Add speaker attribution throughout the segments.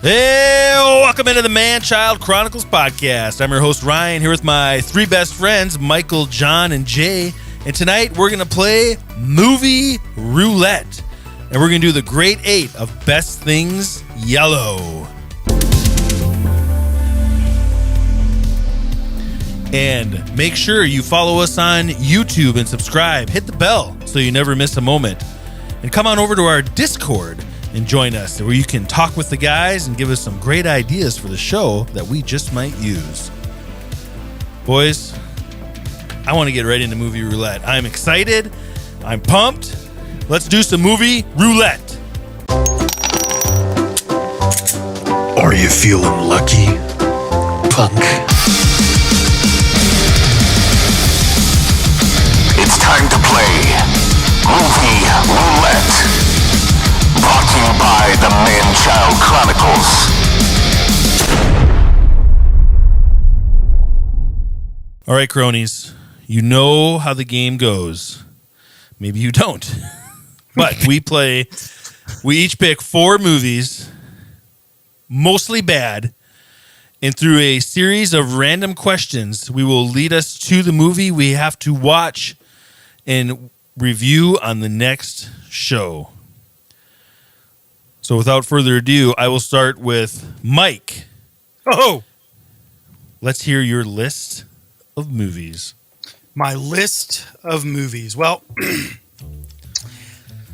Speaker 1: Hey, welcome into the Man Child Chronicles Podcast. I'm your host, Ryan, here with my three best friends, Michael, John, and Jay. And tonight, we're going to play Movie Roulette. And we're going to do the Great 8 of Best Things Yellow. And make sure you follow us on YouTube and subscribe. Hit the bell so you never miss a moment. And come on over to our Discord and join us, where you can talk with the guys and give us some great ideas for the show that we just might use. Boys, I want to get right into Movie Roulette. I'm excited. I'm pumped. Let's do some Movie Roulette.
Speaker 2: Are you feeling lucky, punk?
Speaker 3: It's time to play Movie Roulette. Brought to you by the Man Child Chronicles.
Speaker 1: All right, cronies. You know how the game goes. Maybe you don't. But we each pick 4 movies, mostly bad, and through a series of random questions, we will lead us to the movie we have to watch and review on the next show. So without further ado, I will start with Mike.
Speaker 4: Oh!
Speaker 1: Let's hear your list of movies.
Speaker 4: My list of movies. Well,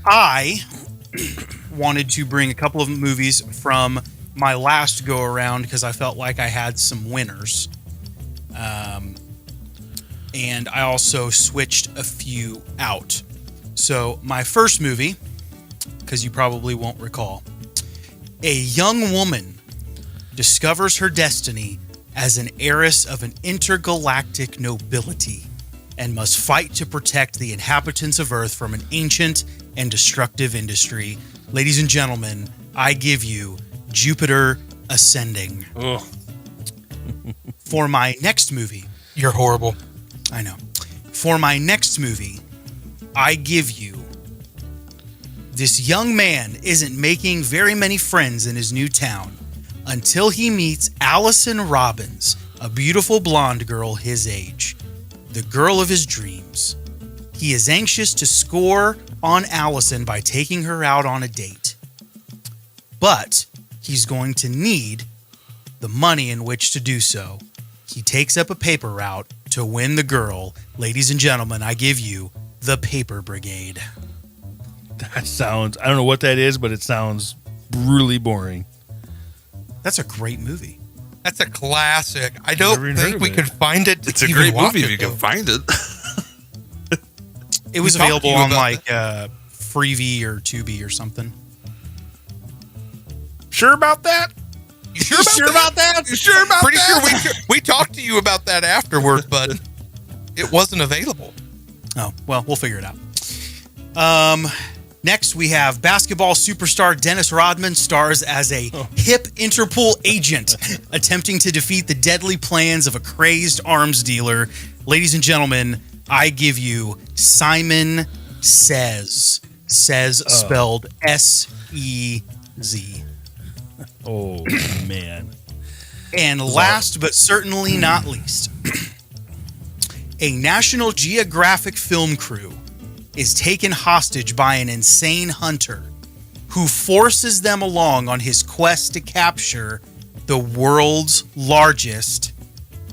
Speaker 4: I wanted to bring a couple of movies from my last go-around because I felt like I had some winners. And I also switched a few out. So my first movie, because you probably won't recall, a young woman discovers her destiny as an heiress of an intergalactic nobility and must fight to protect the inhabitants of Earth from an ancient and destructive industry. Ladies and gentlemen, I give you Jupiter Ascending.
Speaker 1: Oh.
Speaker 4: For my next movie...
Speaker 2: You're horrible.
Speaker 4: I know. For my next movie, I give you... This young man isn't making very many friends in his new town until he meets Allison Robbins, a beautiful blonde girl his age, the girl of his dreams. He is anxious to score on Allison by taking her out on a date. But he's going to need the money in which to do so. He takes up a paper route to win the girl. Ladies and gentlemen, I give you The Paper Brigade.
Speaker 1: That sounds, I don't know what that is, but it sounds really boring.
Speaker 4: That's a great movie.
Speaker 2: That's a classic. I don't think we could find it.
Speaker 5: It's a great movie if you can find it.
Speaker 4: It was available on like Freevee or Tubi or something.
Speaker 2: Sure about that? You sure about that?
Speaker 5: You sure about
Speaker 2: Pretty
Speaker 5: that?
Speaker 2: sure we talked to you about that afterwards, but it wasn't available.
Speaker 4: Oh, well, we'll figure it out. Next, we have basketball superstar Dennis Rodman stars as a hip Interpol agent attempting to defeat the deadly plans of a crazed arms dealer. Ladies and gentlemen, I give you Simon Says. Says spelled S-E-Z.
Speaker 1: Oh, man.
Speaker 4: And last but certainly not least, a National Geographic film crew is taken hostage by an insane hunter who forces them along on his quest to capture the world's largest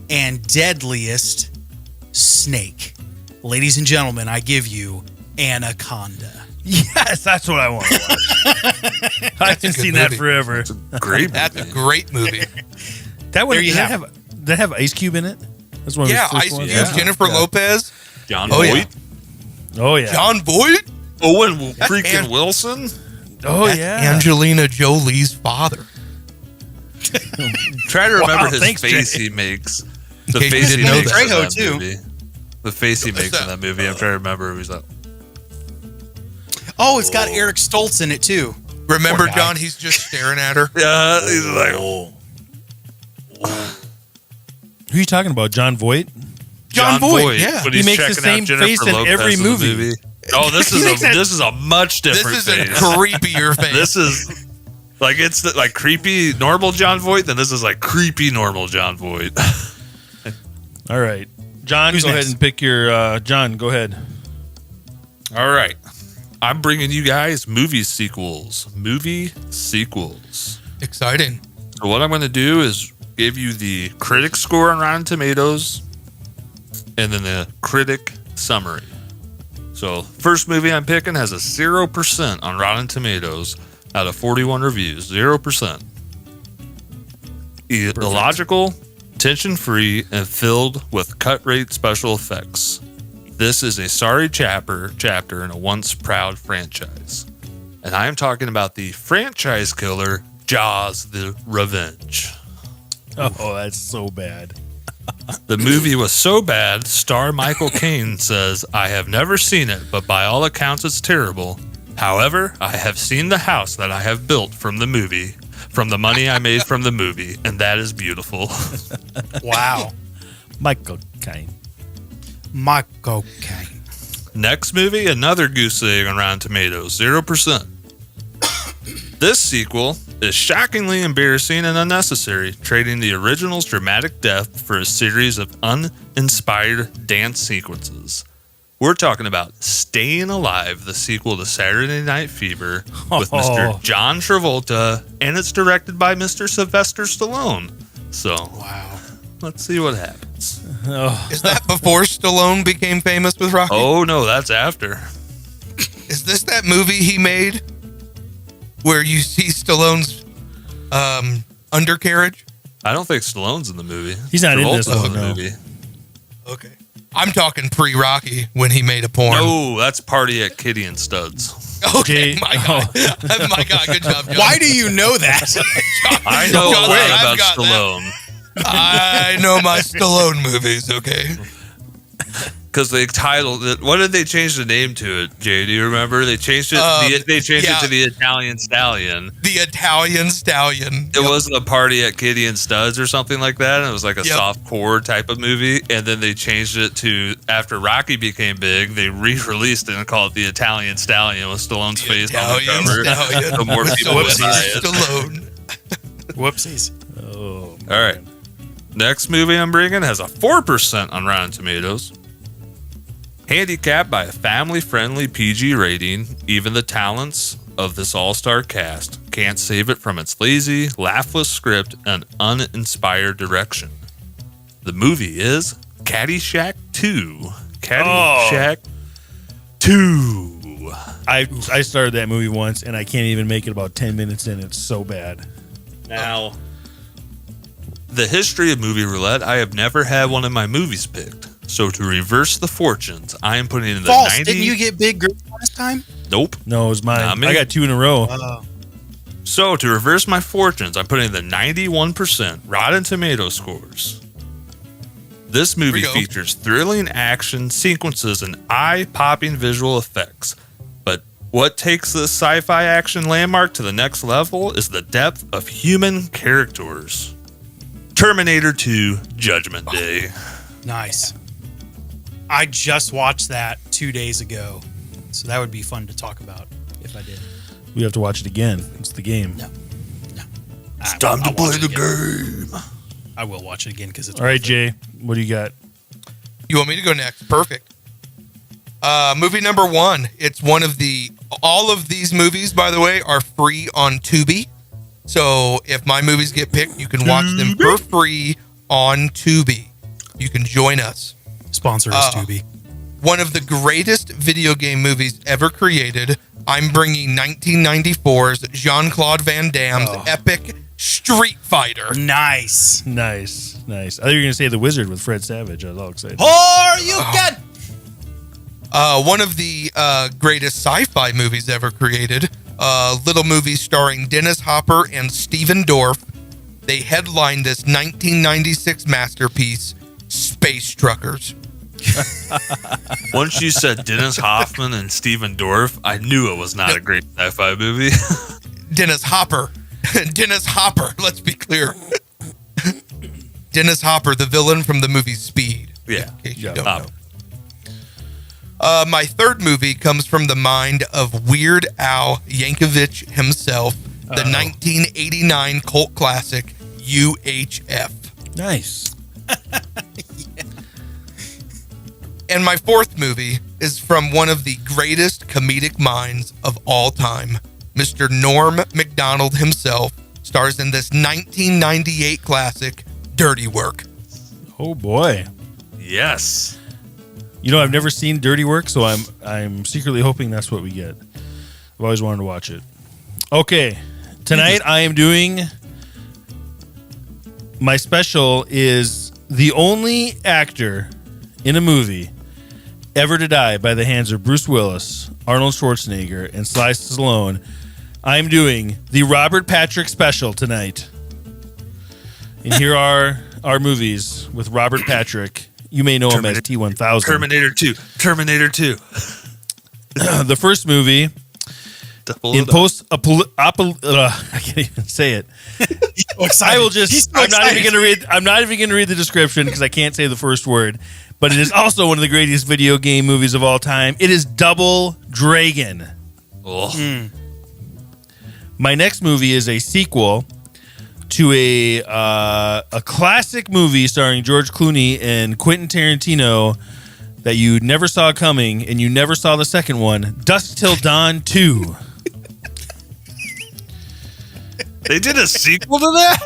Speaker 4: and deadliest snake. Ladies and gentlemen, I give you Anaconda.
Speaker 1: Yes, that's what I want to watch. I haven't seen that forever.
Speaker 5: That's a great movie.
Speaker 2: That's a great movie.
Speaker 1: That one,
Speaker 4: There you
Speaker 1: did
Speaker 4: have
Speaker 1: that have Ice Cube in it? That's one of his first
Speaker 2: Ice
Speaker 1: ones.
Speaker 2: Cube, Jennifer Lopez.
Speaker 5: John
Speaker 2: Oh, yeah.
Speaker 5: Voight.
Speaker 1: Oh, yeah.
Speaker 2: John Voight.
Speaker 5: Owen
Speaker 2: That's
Speaker 5: freaking Wilson.
Speaker 1: Oh,
Speaker 2: That's
Speaker 1: yeah.
Speaker 2: Angelina Jolie's father.
Speaker 5: Try to remember his
Speaker 1: thanks,
Speaker 5: face
Speaker 1: Jay.
Speaker 5: he makes.
Speaker 2: In
Speaker 5: The
Speaker 2: case you
Speaker 5: face he
Speaker 2: didn't know
Speaker 5: makes
Speaker 2: that.
Speaker 5: in that
Speaker 4: Trejo, too.
Speaker 5: movie. The face he makes in that movie. I'm trying to remember who he's like.
Speaker 4: Oh, it's got Eric Stoltz in it too.
Speaker 2: Remember, John? He's just staring at her.
Speaker 5: Yeah, he's like,
Speaker 1: Who are you talking about? John Voight?
Speaker 2: John Voight, yeah.
Speaker 5: But
Speaker 1: He
Speaker 5: he's
Speaker 1: makes the
Speaker 5: checking
Speaker 1: same
Speaker 5: out Jennifer
Speaker 1: face in
Speaker 5: Lopez
Speaker 1: every
Speaker 5: the
Speaker 1: movie.
Speaker 5: Oh, this is a much different
Speaker 2: This is a
Speaker 5: face.
Speaker 2: creepier face.
Speaker 5: This is Like it's like creepy normal John Voight. Then this is like creepy normal John Voight.
Speaker 1: All right, John,
Speaker 4: Who's
Speaker 1: go
Speaker 4: next?
Speaker 1: ahead and pick your. John, go ahead.
Speaker 5: All right. I'm bringing you guys movie sequels.
Speaker 2: Exciting.
Speaker 5: So what I'm going to do is give you the critic score on Rotten Tomatoes and then the critic summary. So first movie I'm picking has a 0% on Rotten Tomatoes out of 41 reviews. 0%. Illogical, tension-free, and filled with cut-rate special effects. This is a sorry chapter in a once proud franchise. And I am talking about the franchise killer, Jaws the Revenge.
Speaker 1: Oh, that's so bad.
Speaker 5: The movie was so bad, star Michael Caine says, I have never seen it, but by all accounts it's terrible. However, I have seen the house that I have built from the movie, from the money I made from the movie, and that is beautiful.
Speaker 4: Wow.
Speaker 1: Michael Caine.
Speaker 4: Michael Caine.
Speaker 5: Next movie, another goose egg on Rotten Tomatoes, 0%. This sequel is shockingly embarrassing and unnecessary, trading the original's dramatic depth for a series of uninspired dance sequences. We're talking about Staying Alive, the sequel to Saturday Night Fever, with Mr. John Travolta, and it's directed by Mr. Sylvester Stallone. So,
Speaker 4: Wow.
Speaker 5: let's see what happens.
Speaker 2: Is that before Stallone became famous with Rocky?
Speaker 5: Oh, no, that's after.
Speaker 2: Is this that movie he made where you see Stallone's undercarriage?
Speaker 5: I don't think Stallone's in the movie.
Speaker 1: He's not in
Speaker 5: Travolta's
Speaker 1: this one,
Speaker 5: in the
Speaker 1: no.
Speaker 5: movie.
Speaker 2: Okay. I'm talking pre-Rocky when he made a porn.
Speaker 5: No, that's Party at Kitty and Studs.
Speaker 2: Okay,
Speaker 1: Jay-
Speaker 2: my God. My God, good job, John.
Speaker 4: Why do you know that?
Speaker 5: I know a
Speaker 2: John,
Speaker 5: lot
Speaker 2: I've
Speaker 5: about
Speaker 2: got that.
Speaker 5: Stallone.
Speaker 2: I know my Stallone movies, okay?
Speaker 5: Because they titled it. What did they change the name to it, Jay? Do you remember? They changed it. They changed it to the Italian Stallion.
Speaker 2: The Italian Stallion.
Speaker 5: It wasn't a Party at Kitty and Studs or something like that. It was like a
Speaker 2: Yep.
Speaker 5: soft core type of movie. And then they changed it to, after Rocky became big, they re-released it and called it the Italian Stallion with Stallone's
Speaker 2: The
Speaker 5: face on the
Speaker 2: Italian
Speaker 5: cover.
Speaker 2: Stallion.
Speaker 5: So more people would buy it.
Speaker 2: Stallone.
Speaker 4: Whoopsies.
Speaker 1: Oh, man.
Speaker 5: All right. Next movie I'm bringing has a 4% on Rotten Tomatoes. Handicapped by a family-friendly PG rating, even the talents of this all-star cast can't save it from its lazy, laughless script and uninspired direction. The movie is Caddyshack 2. Caddyshack 2.
Speaker 1: I started that movie once, and I can't even make it about 10 minutes in. It's so bad.
Speaker 5: Now, the history of Movie Roulette, I have never had one of my movies picked. So to reverse the fortunes, I am putting in the
Speaker 4: False.
Speaker 5: 90...
Speaker 4: Didn't you get big girls last time?
Speaker 5: Nope.
Speaker 1: No, it was mine.
Speaker 5: Not me.
Speaker 1: I got 2 in a row.
Speaker 5: So to reverse my fortunes, I'm putting in the 91% Rotten Tomato scores. This movie
Speaker 2: Here we go.
Speaker 5: features thrilling action sequences and eye-popping visual effects. But what takes this sci-fi action landmark to the next level is the depth of human characters. Terminator 2 Judgment Day.
Speaker 4: Nice. I just watched that 2 days ago, so that would be fun to talk about if I did.
Speaker 1: We have to watch it again. It's the game.
Speaker 4: No.
Speaker 5: It's time to play the game.
Speaker 4: I will watch it again because it's
Speaker 1: All right,
Speaker 4: worth it.
Speaker 1: Jay, what do you got?
Speaker 2: You want me to go next? Perfect. Movie number 1. It's one of the... All of these movies, by the way, are free on Tubi. So if my movies get picked, you can watch them for free on Tubi. You can join us.
Speaker 4: Sponsor us, Tubi.
Speaker 2: One of the greatest video game movies ever created. I'm bringing 1994's Jean-Claude Van Damme's epic Street Fighter.
Speaker 4: Nice.
Speaker 1: Nice. I thought you were going to say The Wizard with Fred Savage. I was all excited.
Speaker 4: Or you can.
Speaker 2: One of the greatest sci-fi movies ever created. Little movie starring Dennis Hopper and Steven Dorff. They headlined this 1996 masterpiece, Space Truckers.
Speaker 5: Once you said Dennis Hoffman and Steven Dorff, I knew it was not a great sci-fi movie.
Speaker 2: Dennis Hopper. Dennis Hopper, let's be clear. Dennis Hopper, the villain from the movie Speed.
Speaker 5: Yeah.
Speaker 2: In case you
Speaker 1: Yeah,
Speaker 2: don't
Speaker 5: Hopper.
Speaker 2: know. My third movie comes from the mind of Weird Al Yankovic himself, the 1989 cult classic UHF.
Speaker 1: Nice.
Speaker 2: And my fourth movie is from one of the greatest comedic minds of all time. Mr. Norm Macdonald himself stars in this 1998 classic, Dirty Work.
Speaker 1: Oh boy.
Speaker 5: Yes.
Speaker 1: You know, I've never seen Dirty Work, so I'm secretly hoping that's what we get. I've always wanted to watch it. Okay. Tonight I am doing my special is the only actor in a movie ever to die by the hands of Bruce Willis, Arnold Schwarzenegger, and Sly Stallone. I'm doing the Robert Patrick special tonight. And here are our movies with Robert Patrick. You may know him as T-1000.
Speaker 5: Terminator 2. Terminator 2.
Speaker 1: The first movie in post I can't even say it. I will just I'm not even going to read the description because I can't say the first word. But it is also one of the greatest video game movies of all time. It is Double Dragon.
Speaker 5: Oh.
Speaker 1: My next movie is a sequel to a classic movie starring George Clooney and Quentin Tarantino that you never saw coming, and you never saw the second one, Dusk Till Dawn 2.
Speaker 5: They did a sequel to that?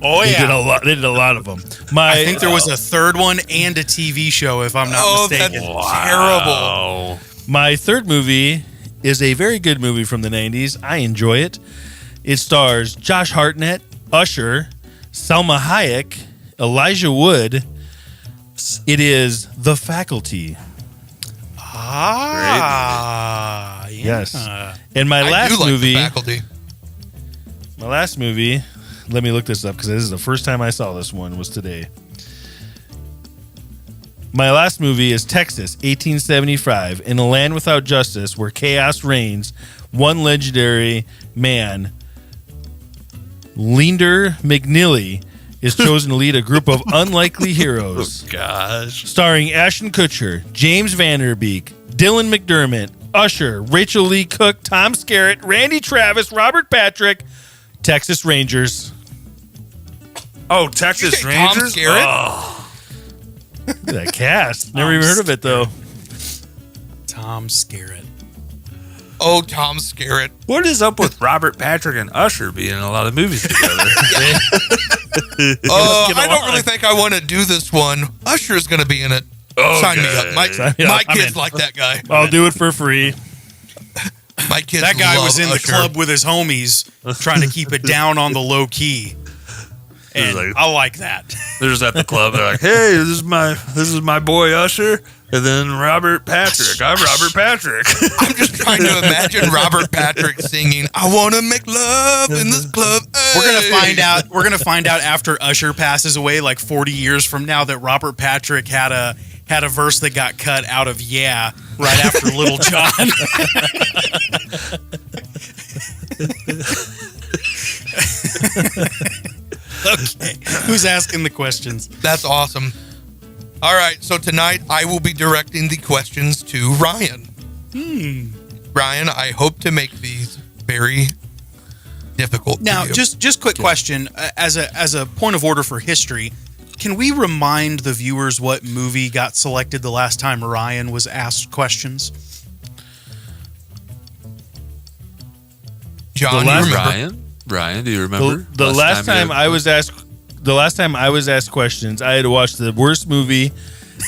Speaker 4: Oh,
Speaker 1: They
Speaker 4: yeah.
Speaker 1: did a lot of them.
Speaker 4: I think there was a third one and a TV show, if I'm not mistaken.
Speaker 2: That's terrible.
Speaker 1: My third movie is a very good movie from the 90s. I enjoy it. It stars Josh Hartnett, Usher, Salma Hayek, Elijah Wood. It is The Faculty.
Speaker 4: Ah, yeah.
Speaker 1: Yes. And my
Speaker 2: I
Speaker 1: last
Speaker 2: do like
Speaker 1: movie,
Speaker 2: The Faculty.
Speaker 1: let me look this up because this is the first time I saw this one was today. My last movie is Texas, 1875, in a land without justice where chaos reigns. One legendary man, Leander McNeely, is chosen to lead a group of unlikely heroes.
Speaker 5: Oh, gosh.
Speaker 1: Starring Ashton Kutcher, James Vanderbeek, Dylan McDermott, Usher, Rachel Lee Cook, Tom Skerritt, Randy Travis, Robert Patrick, Texas Rangers.
Speaker 5: Oh, Texas
Speaker 2: Did you say Tom
Speaker 5: Rangers?
Speaker 2: Skerritt?
Speaker 5: Oh.
Speaker 1: Look at that cast. Never even heard of it, though.
Speaker 4: Tom Skerritt.
Speaker 2: Oh, Tom Skerritt.
Speaker 5: What is up with Robert Patrick and Usher being in a lot of movies together?
Speaker 2: Oh,
Speaker 1: get
Speaker 2: I don't
Speaker 1: along.
Speaker 2: really think I want to do this one. Usher's going to be in it. Sign me up. My
Speaker 1: Sign me up. I'm
Speaker 2: kids
Speaker 1: in.
Speaker 2: like that guy.
Speaker 1: I'll do it for free.
Speaker 2: My kids
Speaker 4: That guy
Speaker 2: love
Speaker 4: was in the
Speaker 2: Usher.
Speaker 4: club with his homies trying to keep it down on the low key. And
Speaker 5: Like-
Speaker 4: I like that.
Speaker 5: They're just at the club. They're like, "Hey, this is my boy Usher, and then Robert Patrick. I'm Robert Patrick."
Speaker 2: I'm just trying to imagine Robert Patrick singing, I want to make love in this club.
Speaker 4: We're gonna
Speaker 2: Hey.
Speaker 4: find out. We're gonna find out after Usher passes away, like 40 years from now, that Robert Patrick had a verse that got cut out of "Yeah" right after Little John. Okay, who's asking the questions?
Speaker 2: That's awesome. All right, so tonight I will be directing the questions to Ryan. Ryan, I hope to make these very difficult.
Speaker 4: Now,
Speaker 2: for you.
Speaker 4: just quick question as a point of order for history. Can we remind the viewers what movie got selected the last time Ryan was asked questions?
Speaker 2: John,
Speaker 1: the
Speaker 2: you
Speaker 1: last-
Speaker 2: remember?
Speaker 5: Ryan, do you remember?
Speaker 1: The last time I was asked questions, I had to watch the worst movie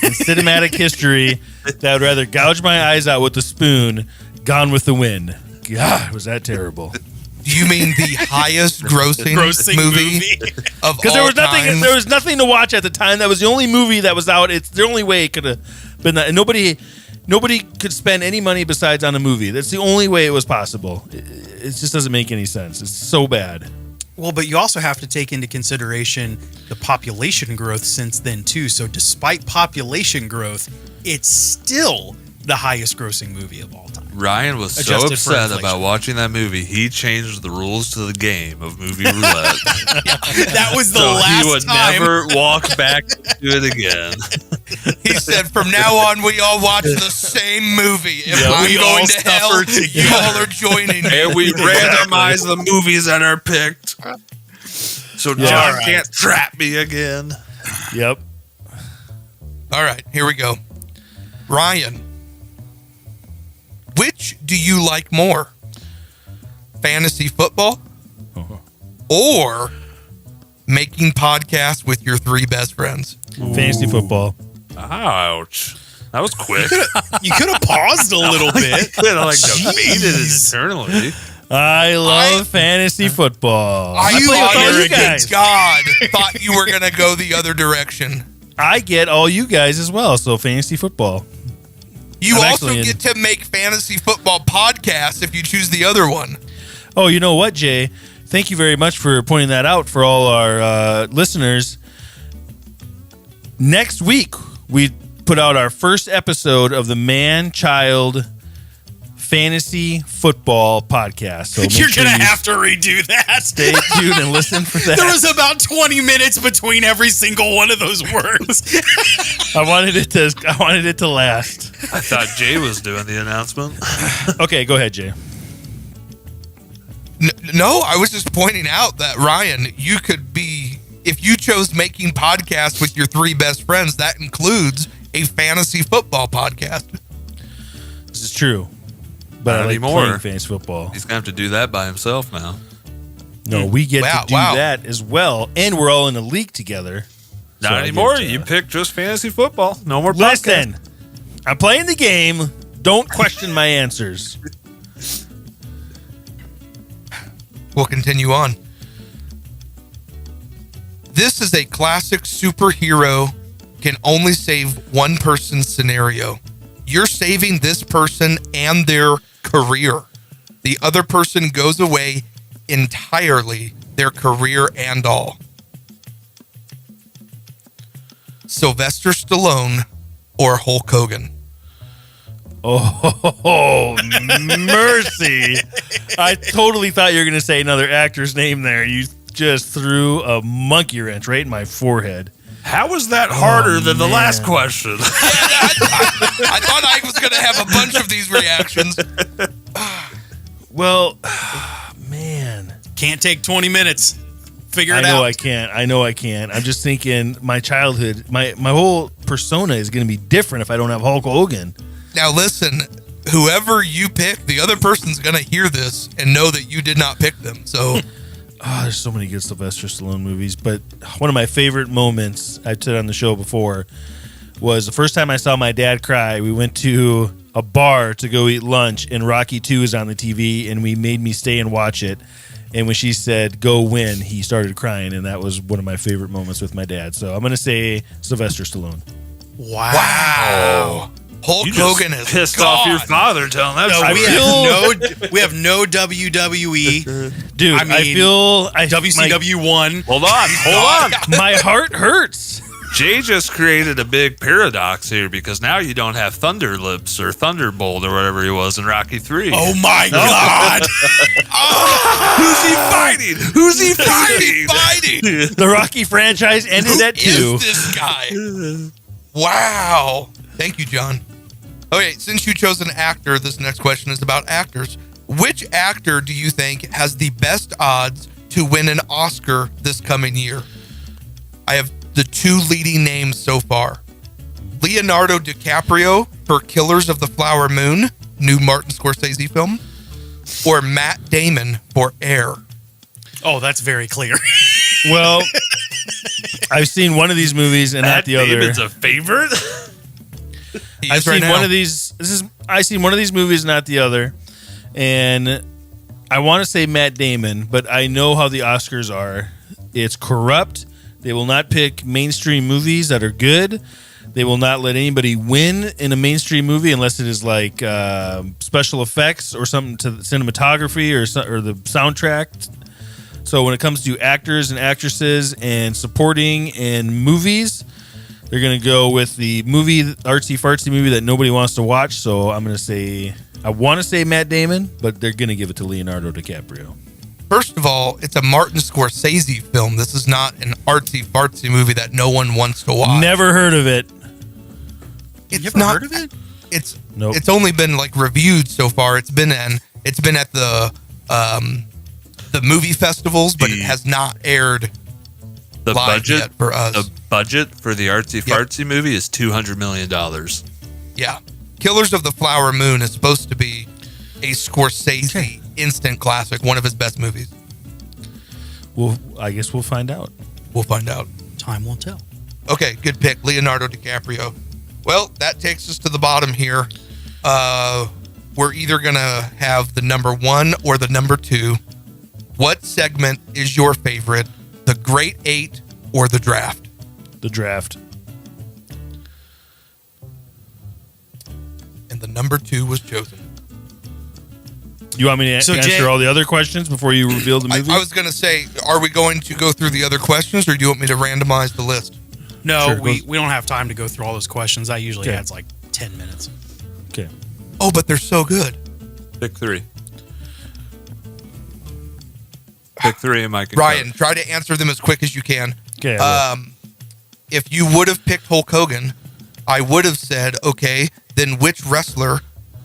Speaker 1: in cinematic history that would rather gouge my eyes out with a spoon, Gone with the Wind. God, was that terrible.
Speaker 2: Do you mean the highest grossing, movie of
Speaker 1: Because
Speaker 2: all
Speaker 1: there was nothing to watch at the time. That was the only movie that was out. It's the only way it could have been that. And nobody could spend any money besides on a movie. That's the only way it was possible. It just doesn't make any sense. It's so bad.
Speaker 4: Well, but you also have to take into consideration the population growth since then, too. So despite population growth, it's still the highest grossing movie of all time.
Speaker 5: Ryan was so
Speaker 4: Adjusted for
Speaker 5: upset
Speaker 4: inflation.
Speaker 5: about watching that movie, he changed the rules to the game of Movie Roulette.
Speaker 4: That was the
Speaker 5: so
Speaker 4: last
Speaker 5: he would
Speaker 4: time.
Speaker 5: never walk back to it again.
Speaker 2: He said, from now on, we all watch the same movie. If I'm
Speaker 4: we
Speaker 2: going
Speaker 4: all
Speaker 2: to hell,
Speaker 4: suffer
Speaker 2: you all are joining me.
Speaker 5: And we randomize the movies that are picked. So John can't trap me again.
Speaker 1: Yep.
Speaker 2: All right, here we go. Ryan, which do you like more? Fantasy football or making podcasts with your 3 best friends?
Speaker 1: Fantasy football.
Speaker 5: Ouch. That was quick.
Speaker 4: You could have paused a little bit.
Speaker 5: Could have debated it internally.
Speaker 1: I love fantasy football.
Speaker 2: I
Speaker 1: play with all
Speaker 2: honest
Speaker 1: you guys.
Speaker 2: to God thought you were going to go the other direction.
Speaker 1: I get all you guys as well, so fantasy football.
Speaker 2: You
Speaker 1: I'm
Speaker 2: also
Speaker 1: actually in-
Speaker 2: get to make fantasy football podcasts if you choose the other one.
Speaker 1: Oh, you know what, Jay? Thank you very much for pointing that out for all our listeners. Next week, we put out our first episode of the Man Child Fantasy Football Podcast. So
Speaker 4: You're going to have to redo that.
Speaker 1: stay tuned and listen for that.
Speaker 4: There was about 20 minutes between every single one of those words.
Speaker 1: I wanted it to last.
Speaker 5: I thought Jay was doing the announcement.
Speaker 1: Okay, go ahead, Jay.
Speaker 2: No, I was just pointing out that, Ryan, you could be, if you chose making podcasts with your 3 best friends, that includes a fantasy football podcast.
Speaker 1: This is true. But
Speaker 5: Not
Speaker 1: I like
Speaker 5: anymore.
Speaker 1: playing fantasy football.
Speaker 5: He's going to have to do that by himself now.
Speaker 1: No, we get
Speaker 2: Wow,
Speaker 1: to do
Speaker 2: wow.
Speaker 1: that as well, and we're all in a league together. So
Speaker 5: Not
Speaker 1: I
Speaker 5: anymore.
Speaker 1: get,
Speaker 5: You pick just fantasy football. No more podcasts.
Speaker 1: Listen, I'm playing the game. Don't question my answers.
Speaker 2: We'll continue on. This is a classic superhero can only save one person scenario. You're saving this person and their career. The other person goes away entirely, their career and all. Sylvester Stallone or Hulk Hogan?
Speaker 1: Oh, mercy. I totally thought you were going to say another actor's name there. You just threw a monkey wrench right in my forehead.
Speaker 5: How was that harder than the last question?
Speaker 2: I thought I was going to have a bunch of these reactions.
Speaker 1: Well, man.
Speaker 4: Can't take 20 minutes. Figure
Speaker 1: I
Speaker 4: it
Speaker 1: know
Speaker 4: out.
Speaker 1: I can't. I'm just thinking my childhood, my whole persona is going to be different if I don't have Hulk Hogan.
Speaker 2: Now listen, whoever you pick, the other person's going to hear this and know that you did not pick them. So
Speaker 1: Oh, there's so many good Sylvester Stallone movies, but one of my favorite moments I've said on the show before was the first time I saw my dad cry. We went to a bar to go eat lunch, and Rocky 2 is on the TV, and we made me stay and watch it. And when she said, "Go win," he started crying, and that was one of my favorite moments with my dad. So I'm going to say Sylvester Stallone.
Speaker 2: wow. Hulk
Speaker 5: You just
Speaker 2: Hogan is
Speaker 5: pissed
Speaker 2: gone.
Speaker 5: off your father telling that
Speaker 4: No,
Speaker 5: story.
Speaker 4: we have no WWE,
Speaker 1: Dude,
Speaker 4: I mean, WCW1.
Speaker 5: Hold on.
Speaker 1: My heart hurts.
Speaker 5: Jay just created a big paradox here because now you don't have Thunder Lips or Thunderbolt or whatever he was in Rocky 3.
Speaker 4: Oh my God.
Speaker 5: Who's he fighting? Who's he fighting?
Speaker 2: Fighting.
Speaker 1: The Rocky franchise ended at 2.
Speaker 2: Who is this guy? Wow. Thank you, John. Okay, since you chose an actor, this next question is about actors. Which actor do you think has the best odds to win an Oscar this coming year? I have the 2 leading names so far. Leonardo DiCaprio for Killers of the Flower Moon, new Martin Scorsese film, or Matt Damon for Air.
Speaker 4: Oh, that's very clear.
Speaker 1: Well, I've seen one of these movies and not the other.
Speaker 5: Damon's a favorite?
Speaker 2: He
Speaker 1: I've
Speaker 2: is right
Speaker 1: seen
Speaker 2: now.
Speaker 1: one of these. I've seen one of these movies, not the other, and I want to say Matt Damon, but I know how the Oscars are. It's corrupt. They will not pick mainstream movies that are good. They will not let anybody win in a mainstream movie unless it is like special effects or something to the cinematography or the soundtrack. So when it comes to actors and actresses and supporting in movies, they're going to go with the movie, artsy-fartsy movie that nobody wants to watch. So I'm going to say, I want to say Matt Damon, but they're going to give it to Leonardo DiCaprio.
Speaker 2: First of all, it's a Martin Scorsese film. This is not an artsy-fartsy movie that no one wants to watch.
Speaker 1: Never heard of it.
Speaker 2: It's
Speaker 4: You ever
Speaker 2: not.
Speaker 4: heard of it?
Speaker 2: It's
Speaker 1: Nope.
Speaker 2: It's only been like reviewed so far. It's been at the movie festivals, but it has not aired
Speaker 5: The
Speaker 2: live
Speaker 5: budget
Speaker 2: yet for us.
Speaker 5: The budget for the artsy fartsy movie is $200 million.
Speaker 2: Yeah. Killers of the Flower Moon is supposed to be a Scorsese instant classic, one of his best movies.
Speaker 1: I guess we'll find out.
Speaker 2: We'll find out.
Speaker 4: Time will tell.
Speaker 2: Okay, good pick, Leonardo DiCaprio. Well, that takes us to the bottom here. We're either going to have the number 1 or the number 2. What segment is your favorite? The Great 8 or the Draft?
Speaker 1: The draft.
Speaker 2: And the number 2 was chosen.
Speaker 1: You want me to
Speaker 4: So,
Speaker 1: answer
Speaker 4: Jay-
Speaker 1: all the other questions before you reveal the movie?
Speaker 2: I was going to say, are we going to go through the other questions, or do you want me to randomize the list?
Speaker 4: No,
Speaker 1: Sure,
Speaker 4: we
Speaker 1: goes-
Speaker 4: don't have time to go through all those questions. That usually
Speaker 1: Okay.
Speaker 4: adds like 10 minutes.
Speaker 1: Okay.
Speaker 2: Oh, but they're so good.
Speaker 5: Pick 3. Pick 3 and Mike.
Speaker 2: Ryan, try to answer them as quick as you can.
Speaker 1: Okay.
Speaker 2: If you would have picked Hulk Hogan, I would have said, okay, then which wrestler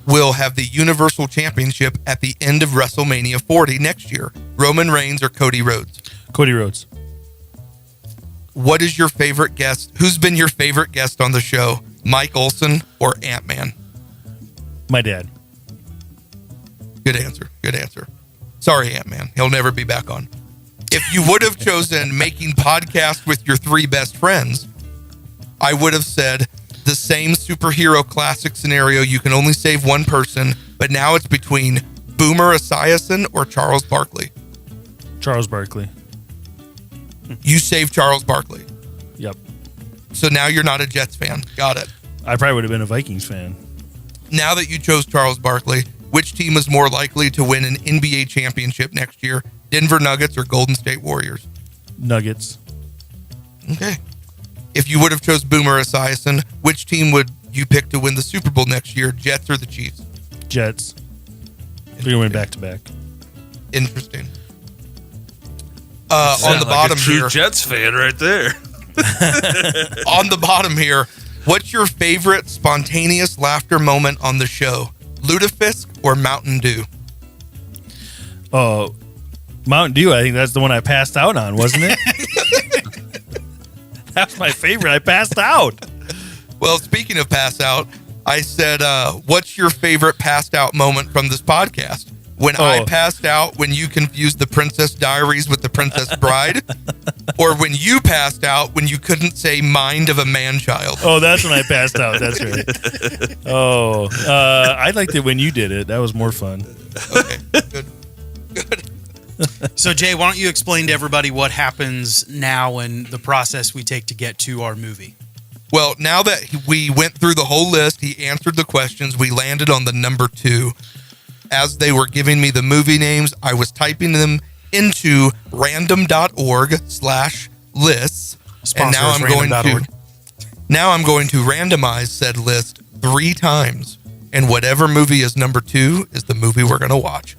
Speaker 2: will have the Universal Championship at the end of WrestleMania 40 next year? Roman Reigns or Cody Rhodes?
Speaker 1: Cody Rhodes.
Speaker 2: What is your favorite guest? Who's been your favorite guest on the show? Mike Olson or Ant-Man?
Speaker 1: My dad.
Speaker 2: Good answer. Good answer. Sorry, Ant-Man. He'll never be back on. If you would have chosen making podcast with your 3 best friends, I would have said the same superhero classic scenario. You can only save one person, but now it's between Boomer Esiason or Charles Barkley.
Speaker 1: Charles Barkley.
Speaker 2: You saved Charles Barkley.
Speaker 1: Yep.
Speaker 2: So now you're not a Jets fan. Got it.
Speaker 1: I probably would have been a Vikings fan.
Speaker 2: Now that you chose Charles Barkley, which team is more likely to win an NBA championship next year? Denver Nuggets or Golden State Warriors?
Speaker 1: Nuggets.
Speaker 2: Okay. If you would have chose Boomer Esiason, which team would you pick to win the Super Bowl next year? Jets or the Chiefs?
Speaker 1: Jets. They're going to win back to back.
Speaker 2: Interesting. On the bottom
Speaker 5: true
Speaker 2: here,
Speaker 5: Jets fan right there.
Speaker 2: on the bottom here, what's your favorite spontaneous laughter moment on the show? Lutefisk or Mountain Dew?
Speaker 1: Oh, Mountain Dew. I think that's the one I passed out on, wasn't it? That's my favorite. I passed out.
Speaker 2: Well, speaking of pass out, I said, what's your favorite passed out moment from this podcast? When I passed out, when you confused the Princess Diaries with the Princess Bride, or when you passed out when you couldn't say mind of a man child?
Speaker 1: Oh, that's when I passed out. That's right. Oh, I liked it when you did it. That was more fun.
Speaker 2: Okay, good. Good.
Speaker 4: So, Jay, why don't you explain to everybody what happens now and the process we take to get to our movie?
Speaker 2: Well, now that we went through the whole list, he answered the questions, we landed on the number 2. As they were giving me the movie names, I was typing them into random.org/lists. And now I'm going to randomize said list 3 times. And whatever movie is number 2 is the movie we're going to watch.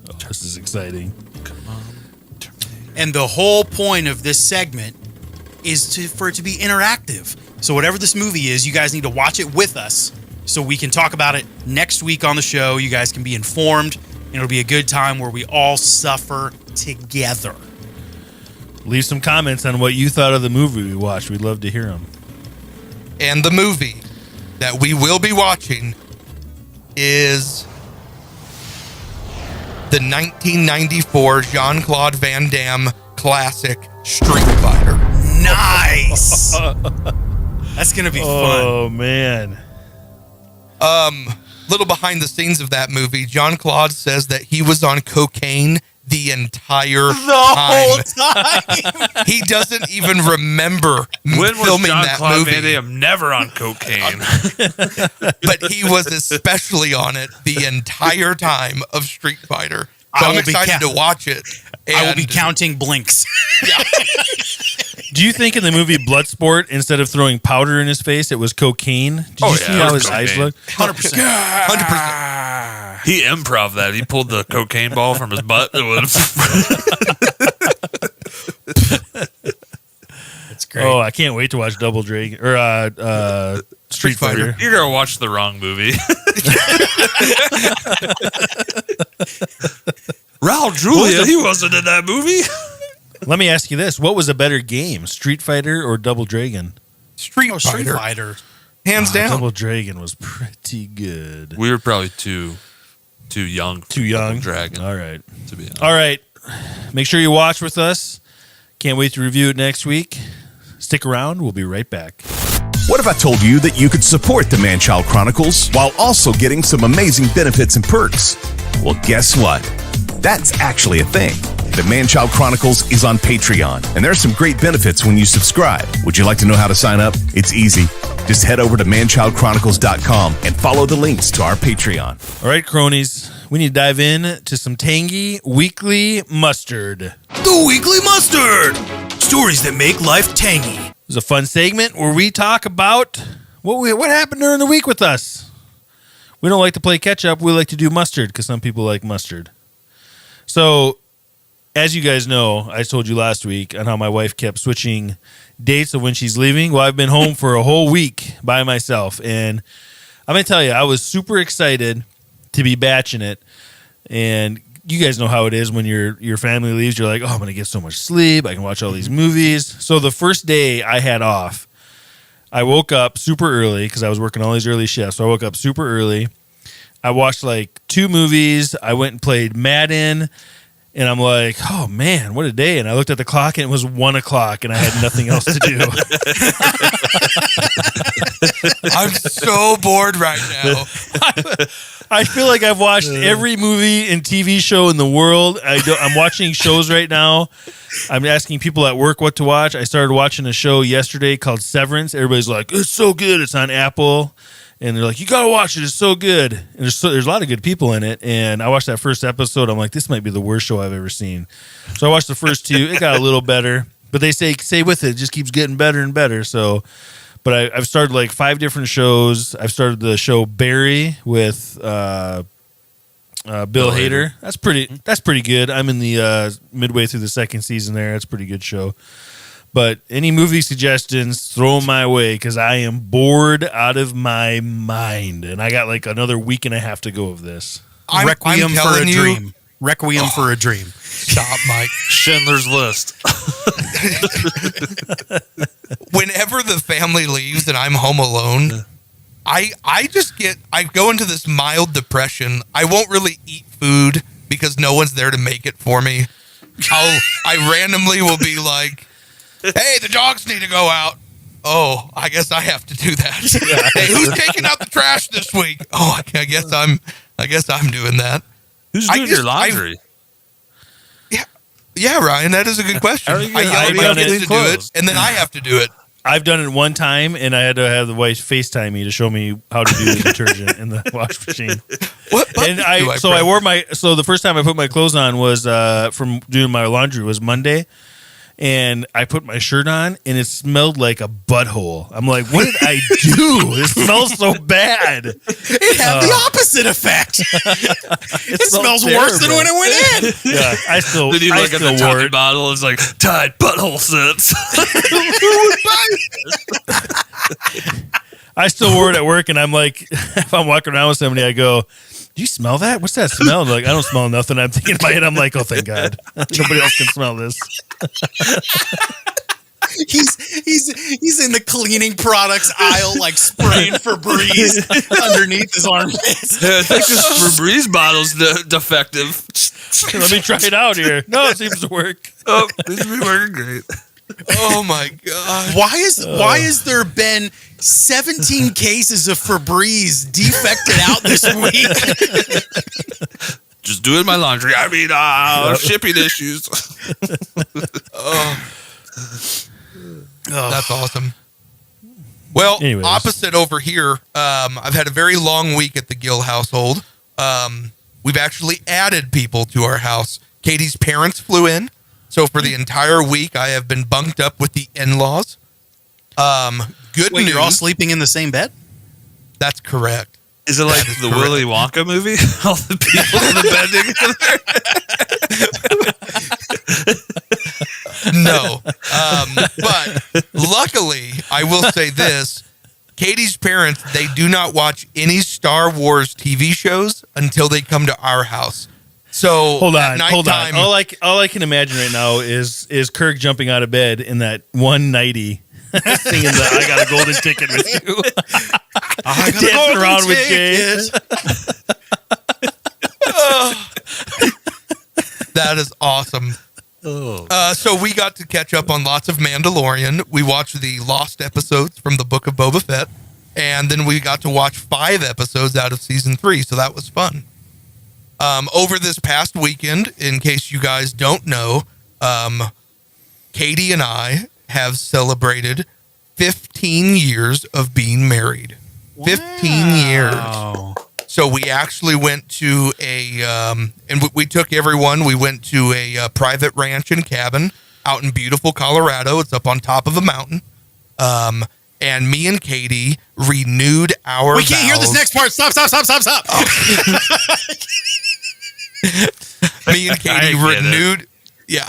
Speaker 1: Oh, this is exciting.
Speaker 4: And the whole point of this segment is for it to be interactive. So whatever this movie is, you guys need to watch it with us so we can talk about it next week on the show. You guys can be informed, and it'll be a good time where we all suffer together.
Speaker 1: Leave some comments on what you thought of the movie we watched. We'd love to hear them.
Speaker 2: And the movie that we will be watching is the 1994 Jean-Claude Van Damme classic Street Fighter.
Speaker 4: Nice! That's going to be fun.
Speaker 1: Oh, man.
Speaker 2: Little behind the scenes of that movie, Jean-Claude says that he was on cocaine the entire
Speaker 4: Whole time.
Speaker 2: He doesn't even remember
Speaker 5: When was
Speaker 2: filming that
Speaker 5: Jean-Claude
Speaker 2: movie.
Speaker 5: Van Damme never on cocaine?
Speaker 2: But he was especially on it the entire time of Street Fighter. So
Speaker 4: I
Speaker 2: I'm
Speaker 4: will be
Speaker 2: excited to watch it.
Speaker 4: I will be
Speaker 2: And-
Speaker 4: counting blinks.
Speaker 1: Do you think in the movie Bloodsport, instead of throwing powder in his face, it was cocaine? Did you see
Speaker 5: it
Speaker 1: how
Speaker 5: was
Speaker 1: his eyes
Speaker 5: cocaine.
Speaker 1: looked?
Speaker 2: 100%. 100%.
Speaker 5: He improv that. He pulled the cocaine ball from his butt. It was
Speaker 4: That's great.
Speaker 1: Oh, I can't wait to watch Double Dragon or Street Fighter.
Speaker 5: You're gonna watch the wrong movie. Raul Julia, he wasn't in that movie.
Speaker 1: Let me ask you this: what was a better game, Street Fighter or Double Dragon?
Speaker 2: Street
Speaker 4: Street
Speaker 2: Fighter.
Speaker 4: Fighter.
Speaker 2: Hands down.
Speaker 1: Double Dragon was pretty good.
Speaker 5: We were probably too young.
Speaker 1: Too young.
Speaker 5: Dragon.
Speaker 1: All right.
Speaker 5: To be honest.
Speaker 1: All right. Make sure you watch with us. Can't wait to review it next week. Stick around. We'll be right back.
Speaker 6: What if I told you that you could support the Man Child Chronicles while also getting some amazing benefits and perks? Well, guess what? That's actually a thing. The Man Child Chronicles is on Patreon, and there are some great benefits when you subscribe. Would you like to know how to sign up? It's easy. Just head over to manchildchronicles.com and follow the links to our Patreon.
Speaker 1: All right, cronies. We need to dive in to some tangy weekly mustard.
Speaker 4: The Weekly Mustard. Stories that make life tangy.
Speaker 1: It's a fun segment where we talk about what happened during the week with us. We don't like to play catch up. We like to do mustard because some people like mustard. So, as you guys know, I told you last week on how my wife kept switching dates of when she's leaving. Well, I've been home for a whole week by myself, and I'm going to tell you, I was super excited to be batching it. And you guys know how it is when your family leaves. You're like, oh, I'm going to get so much sleep. I can watch all these movies. So the first day I had off, I woke up super early because I was working all these early shifts. So I woke up super early. I watched like 2 movies. I went and played Madden. And I'm like, oh, man, what a day. And I looked at the clock, and it was 1 o'clock, and I had nothing else to do.
Speaker 2: I'm so bored right now.
Speaker 1: I feel like I've watched every movie and TV show in the world. I'm watching shows right now. I'm asking people at work what to watch. I started watching a show yesterday called Severance. Everybody's like, it's so good. It's on Apple. And they're like, you got to watch it. It's so good. And there's a lot of good people in it. And I watched that first episode. I'm like, this might be the worst show I've ever seen. So I watched the first 2. It got a little better. But they say, stay with it. It just keeps getting better and better. So, but I've started like 5 different shows. I've started the show Barry with Bill Hader. That's pretty good. I'm in the midway through the 2nd season there. That's a pretty good show. But any movie suggestions, throw them my way because I am bored out of my mind. And I got like another week and a half to go of this.
Speaker 4: Requiem
Speaker 2: I'm
Speaker 4: for a
Speaker 2: telling you-
Speaker 4: Dream. Requiem for a Dream.
Speaker 2: Stop, Mike.
Speaker 5: Schindler's List.
Speaker 2: Whenever the family leaves and I'm home alone, I go into this mild depression. I won't really eat food because no one's there to make it for me. I randomly will be like, hey, the dogs need to go out. Oh, I guess I have to do that. Hey, who's taking out the trash this week? Oh, I guess I'm doing that.
Speaker 5: Who's doing your laundry?
Speaker 2: Yeah, Ryan, that is a good question.
Speaker 5: How are you
Speaker 2: I
Speaker 5: gonna-
Speaker 2: yell at
Speaker 1: how
Speaker 2: my
Speaker 1: are you
Speaker 2: kids to do it,
Speaker 5: clothes?
Speaker 2: and then I have to do it.
Speaker 1: I've done it one time, and I had to have the wife FaceTime me to show me how to do the detergent in the wash machine.
Speaker 2: What button
Speaker 1: And
Speaker 2: do press?
Speaker 1: the first time I put my clothes on was from doing my laundry was Monday, and I put my shirt on, and it smelled like a butthole. I'm like, what did I do? It smells so bad.
Speaker 4: It had the opposite effect. It smells worse than when it went in.
Speaker 1: Yeah, I still
Speaker 5: Then you
Speaker 1: I
Speaker 5: look at
Speaker 1: still
Speaker 5: the
Speaker 1: wore
Speaker 5: Tide
Speaker 1: it.
Speaker 5: bottle. It's like Tide butthole scents.
Speaker 1: I still wore it at work, and I'm like, if I'm walking around with somebody, I go, do you smell that? What's that smell? They're like, I don't smell nothing. I'm thinking in my head, I'm like, oh, thank God. Nobody else can smell this.
Speaker 4: He's in the cleaning products aisle, like spraying Febreze underneath his armpits.
Speaker 5: I think this Febreze bottle's defective.
Speaker 1: Let me try it out here. No, it seems to work.
Speaker 5: Oh, this is working great.
Speaker 2: Oh my God!
Speaker 4: Why has there been 17 cases of Febreze defected out this week?
Speaker 5: Just doing my laundry. I mean, shipping issues.
Speaker 2: That's awesome. Well,
Speaker 1: Anyways.
Speaker 2: opposite over here. I've had a very long week at the Gill household. We've actually added people to our house. Katie's parents flew in. So for the entire week, I have been bunked up with the in-laws. Good
Speaker 4: Wait,
Speaker 2: news.
Speaker 4: you're all sleeping in the same bed?
Speaker 2: That's correct.
Speaker 5: Is it like
Speaker 2: That is
Speaker 5: the
Speaker 2: correct.
Speaker 5: Willy Wonka movie? All the people in the bed together?
Speaker 2: No. But luckily, I will say this. Katie's parents, they do not watch any Star Wars TV shows until they come to our house. So
Speaker 1: Hold
Speaker 2: at
Speaker 1: on.
Speaker 2: nighttime,
Speaker 1: All I can imagine right now is Kirk jumping out of bed in that one nighty, singing the "I Got a Golden Ticket" with you, dancing around with Jay.
Speaker 2: That is awesome. So we got to catch up on lots of Mandalorian. We watched the lost episodes from the Book of Boba Fett, and then we got to watch 5 episodes out of season 3. So that was fun. Over this past weekend, in case you guys don't know, Katie and I have celebrated 15 years of being married. 15 years. So we actually went to and we took everyone. We went to a private ranch and cabin out in beautiful Colorado. It's up on top of a mountain. And me and Katie renewed our
Speaker 4: We can't hear this next part. Stop.
Speaker 2: Me and Katie renewed. Yeah,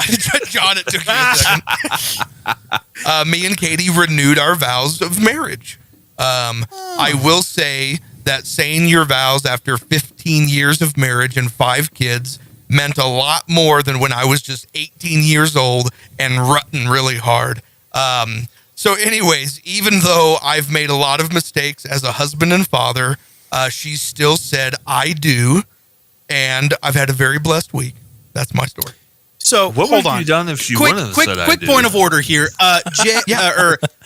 Speaker 2: John, it took you a second. Me and Katie renewed our vows of marriage. I will say that saying your vows after 15 years of marriage and 5 kids meant a lot more than when I was just 18 years old and rutting really hard. So anyways, even though I've made a lot of mistakes as a husband and father, she still said, I do. And I've had a very blessed week. That's my story.
Speaker 4: So
Speaker 5: What
Speaker 4: hold
Speaker 5: would
Speaker 4: on.
Speaker 5: you done if she
Speaker 4: quick,
Speaker 5: wouldn't have
Speaker 4: quick,
Speaker 5: said I
Speaker 4: quick
Speaker 5: do?
Speaker 4: point of order here. Ryan,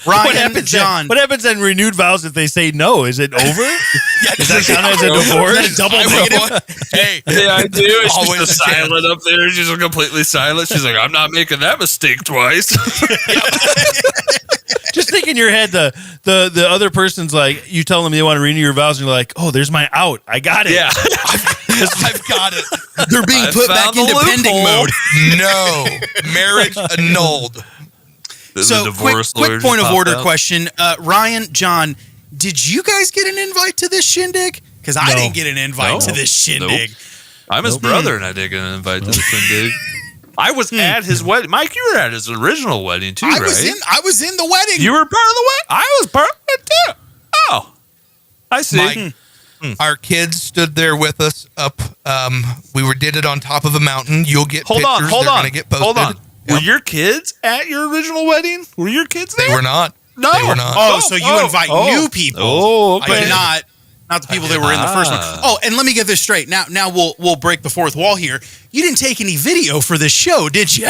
Speaker 1: What happens?
Speaker 4: John.
Speaker 1: What happens in renewed vows if they say no? Is it over? Does that count as a divorce?
Speaker 4: Double negative.
Speaker 2: Hey,
Speaker 5: Yeah, I do. She's
Speaker 2: Always
Speaker 5: just
Speaker 2: a chance.
Speaker 5: silent up there. She's completely silent. She's like, I'm not making that mistake twice.
Speaker 1: Just think in your head, the other person's like, you tell them they want to renew your vows, and you're like, oh, there's my out. I got it.
Speaker 5: Yeah.
Speaker 2: I've got it.
Speaker 4: They're being
Speaker 5: I
Speaker 4: put back
Speaker 5: found
Speaker 4: into
Speaker 5: the
Speaker 4: pending
Speaker 5: loophole.
Speaker 4: mode.
Speaker 2: No. Marriage annulled.
Speaker 4: So, quick point of order question. Ryan, John, did you guys get an invite to this shindig? Because I didn't get an invite to this shindig.
Speaker 5: I'm his brother, and I didn't get an invite to the shindig. I was at his wedding. Mike, you were at his original wedding too, right?
Speaker 4: I was in the wedding.
Speaker 5: You were part of the wedding? I was part of it too. Oh. I see.
Speaker 2: Mike, our kids stood there with us up. We did it on top of a mountain. You'll get
Speaker 5: Hold
Speaker 2: pictures.
Speaker 5: on, hold
Speaker 2: They're
Speaker 5: on.
Speaker 2: going to get posted.
Speaker 5: Hold on.
Speaker 2: Yep.
Speaker 5: Were your kids at your original wedding? Were your kids there?
Speaker 2: They were not.
Speaker 5: No.
Speaker 2: They were not.
Speaker 4: Oh, so you invite new people.
Speaker 5: Oh,
Speaker 4: But
Speaker 5: okay.
Speaker 4: not the people that were in the first one. Oh, and let me get this straight. Now we'll break the fourth wall here. You didn't take any video for this show, did you?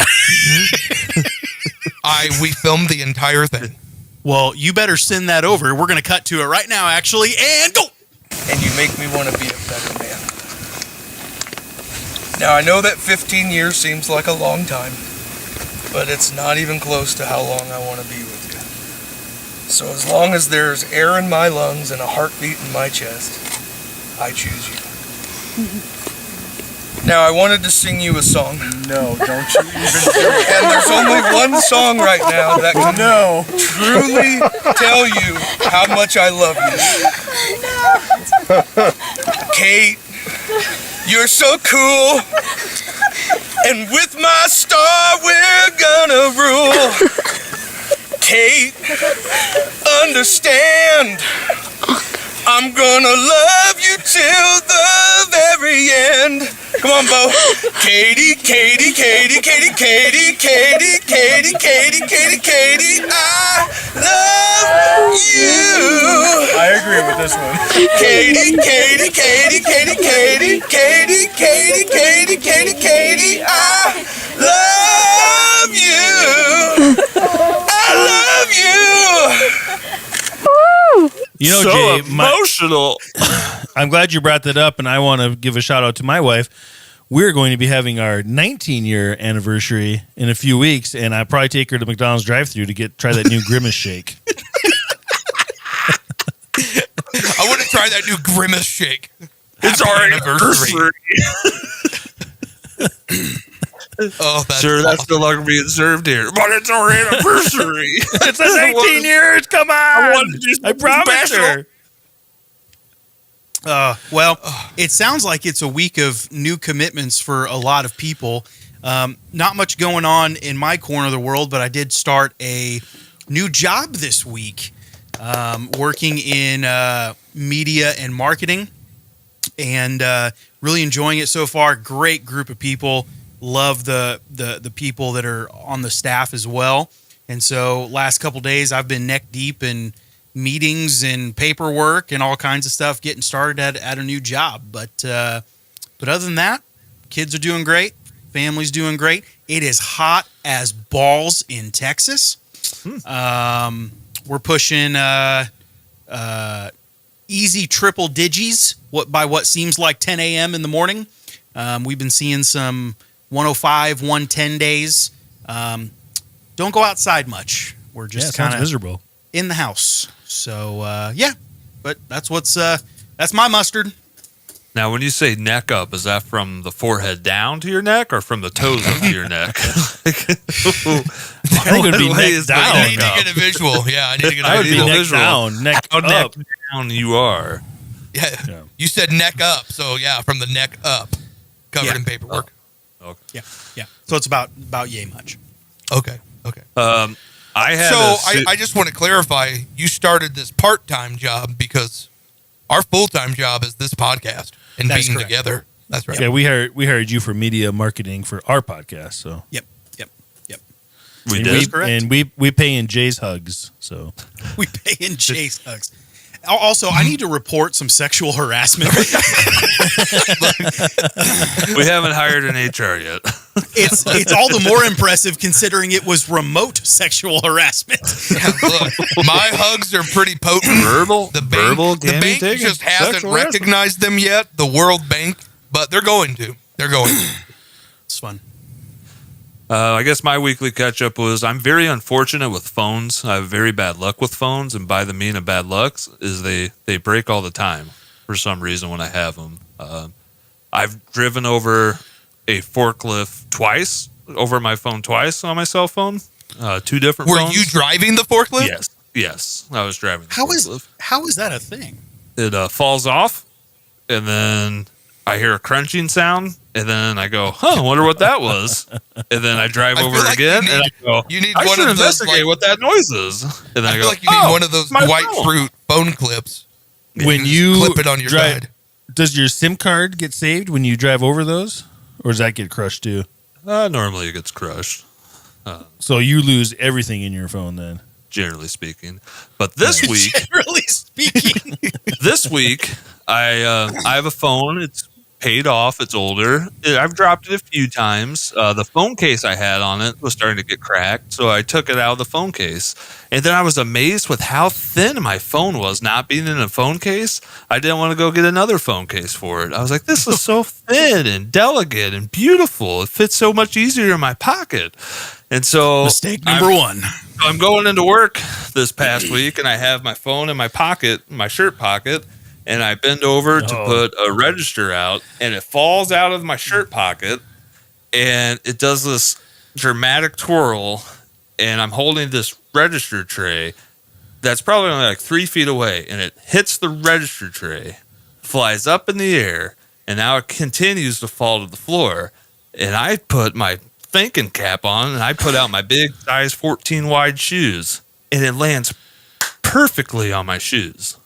Speaker 2: We filmed the entire thing.
Speaker 4: Well, you better send that over. We're going to cut to it right now, actually, and go.
Speaker 7: And you make me want to be a better man. Now, I know that 15 years seems like a long time, but it's not even close to how long I want to be with you. So as long as there's air in my lungs and a heartbeat in my chest, I choose you. Now, I wanted to sing you a song. No, don't you even do it. And there's only one song right now that can truly tell you how much I love you. Kate, you're so cool. And with my star, we're gonna rule. Kate, understand. I'm gonna love you till the very end. Come on, Bo. Katie, Katie, Katie, Katie, Katie, Katie, Katie, Katie, Katie, Katie, I love you. I agree with this one. Katie, Katie, Katie, Katie, Katie, Katie, Katie, Katie, Katie, Katie, I love you. I love you.
Speaker 1: You know,
Speaker 5: so
Speaker 1: Jay,
Speaker 5: emotional.
Speaker 1: I'm glad you brought that up, and I want to give a shout out to my wife. We're going to be having our 19-year anniversary in a few weeks, and I'll probably take her to McDonald's drive-thru to try that new Grimace shake.
Speaker 2: I want to try that new Grimace shake.
Speaker 5: It's
Speaker 2: Happy
Speaker 5: our
Speaker 2: anniversary.
Speaker 5: anniversary.
Speaker 2: Oh, that's
Speaker 5: Sure, that's
Speaker 2: awesome.
Speaker 5: no longer being served here, but it's our anniversary.
Speaker 1: It's 19 years. Come on. I promised her.
Speaker 4: Well, it sounds like it's a week of new commitments for a lot of people. Not much going on in my corner of the world, but I did start a new job this week. working in media and marketing, and really enjoying it so far. Great group of people. Love the people that are on the staff as well. And so last couple days I've been neck deep in meetings and paperwork and all kinds of stuff, getting started at a new job. But other than that, kids are doing great. Family's doing great. It is hot as balls in Texas. We're pushing easy triple digis by what seems like 10 a.m. in the morning. We've been seeing some 105, 110 days. Don't go outside much. We're just kind of
Speaker 1: miserable
Speaker 4: in the house. So but that's my mustard.
Speaker 5: Now, when you say neck up, is that from the forehead down to your neck or from the toes up to your neck?
Speaker 1: I think it would be neck down.
Speaker 2: I need to get a visual. Yeah, I need to get a visual.
Speaker 1: Neck down, neck
Speaker 5: How
Speaker 1: up.
Speaker 5: neck down you are.
Speaker 2: Yeah. You said neck up, so yeah, from the neck up, covered in paperwork.
Speaker 5: Oh. Okay.
Speaker 4: Yeah. So it's about yay much.
Speaker 2: Okay.
Speaker 5: I
Speaker 2: just want to clarify, you started this part-time job because our full-time job is this podcast and
Speaker 4: That is
Speaker 2: being
Speaker 4: correct.
Speaker 2: together. That's right.
Speaker 1: Yeah, we hired you for media marketing for our podcast. So
Speaker 4: Yep.
Speaker 5: we
Speaker 1: and
Speaker 5: did.
Speaker 4: correct.
Speaker 1: and we pay in Jay's hugs. So
Speaker 4: We pay in Chase hugs. Also, I need to report some sexual harassment.
Speaker 5: We haven't hired an HR yet.
Speaker 4: It's all the more impressive considering it was remote sexual harassment.
Speaker 2: Yeah, look, my hugs are pretty potent. The bank just hasn't recognized them yet, the World Bank, but they're going to.
Speaker 4: It's fun.
Speaker 5: I guess my weekly catch up was I'm very unfortunate with phones. I have very bad luck with phones, and by the mean of bad luck is they break all the time for some reason when I have them. I've driven over a forklift twice, over my phone twice on my cell phone. 2 different
Speaker 2: Were
Speaker 5: phones.
Speaker 2: you driving the forklift?
Speaker 5: Yes, I was driving the
Speaker 4: How
Speaker 5: forklift.
Speaker 4: is that a thing?
Speaker 5: It falls off, and then I hear a crunching sound, and then I go, I wonder what that was. And then I drive
Speaker 2: I
Speaker 5: over
Speaker 2: feel like
Speaker 5: again,
Speaker 2: you
Speaker 5: and I go,
Speaker 2: need
Speaker 5: I
Speaker 2: one
Speaker 5: should
Speaker 2: of those,
Speaker 5: investigate what that noise is. And then
Speaker 2: I
Speaker 5: I
Speaker 2: feel
Speaker 5: go,
Speaker 2: like you need one of those
Speaker 5: my
Speaker 2: white
Speaker 5: phone.
Speaker 2: fruit phone clips.
Speaker 1: when you
Speaker 2: Clip it on your
Speaker 1: drive,
Speaker 2: side.
Speaker 1: does your SIM card get saved when you drive over those, or does that get crushed too?
Speaker 5: Normally it gets crushed,
Speaker 1: So you lose everything in your phone then.
Speaker 5: generally speaking. But this week,
Speaker 4: Generally speaking.
Speaker 5: I have a phone. It's paid off. It's older. I've dropped it a few times. The phone case I had on it was starting to get cracked, so I took it out of the phone case. And then I was amazed with how thin my phone was, not being in a phone case. I didn't want to go get another phone case for it. I was like, this is so thin and delicate and beautiful. It fits so much easier in my pocket. And so
Speaker 4: Mistake number one.
Speaker 5: I'm going into work this past week, and I have my phone in my pocket, my shirt pocket, and I bend over to put a register out, and it falls out of my shirt pocket, and it does this dramatic twirl, and I'm holding this register tray that's probably only like 3 feet away, and it hits the register tray, flies up in the air, and now it continues to fall to the floor, and I put my thinking cap on, and I put out my big size 14 wide shoes, and it lands perfectly on my shoes.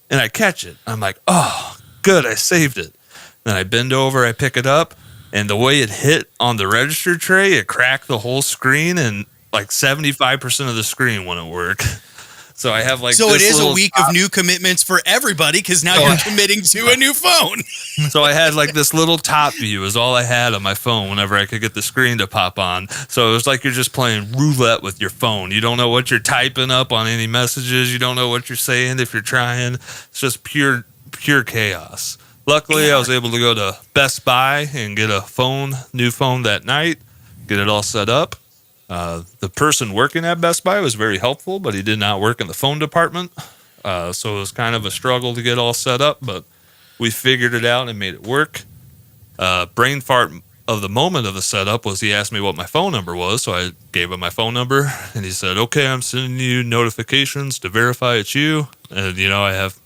Speaker 5: And I catch it. I'm like, oh, good, I saved it. Then I bend over, I pick it up, and the way it hit on the register tray, it cracked the whole screen, and like 75% of the screen wouldn't work. So I have like
Speaker 4: So
Speaker 5: this
Speaker 4: it is a
Speaker 5: little
Speaker 4: week
Speaker 5: top-
Speaker 4: of new commitments for everybody because now you're committing to a new phone.
Speaker 5: So I had like this little top view is all I had on my phone whenever I could get the screen to pop on. So it was like you're just playing roulette with your phone. You don't know what you're typing up on any messages. You don't know what you're saying if you're trying. It's just pure chaos. Luckily, I was able to go to Best Buy and get a new phone that night, get it all set up. The person working at Best Buy was very helpful, but he did not work in the phone department. So it was kind of a struggle to get all set up, but we figured it out and made it work. Brain fart of the moment of the setup was he asked me what my phone number was, so I gave him my phone number, and he said, okay, I'm sending you notifications to verify it's you. And, I have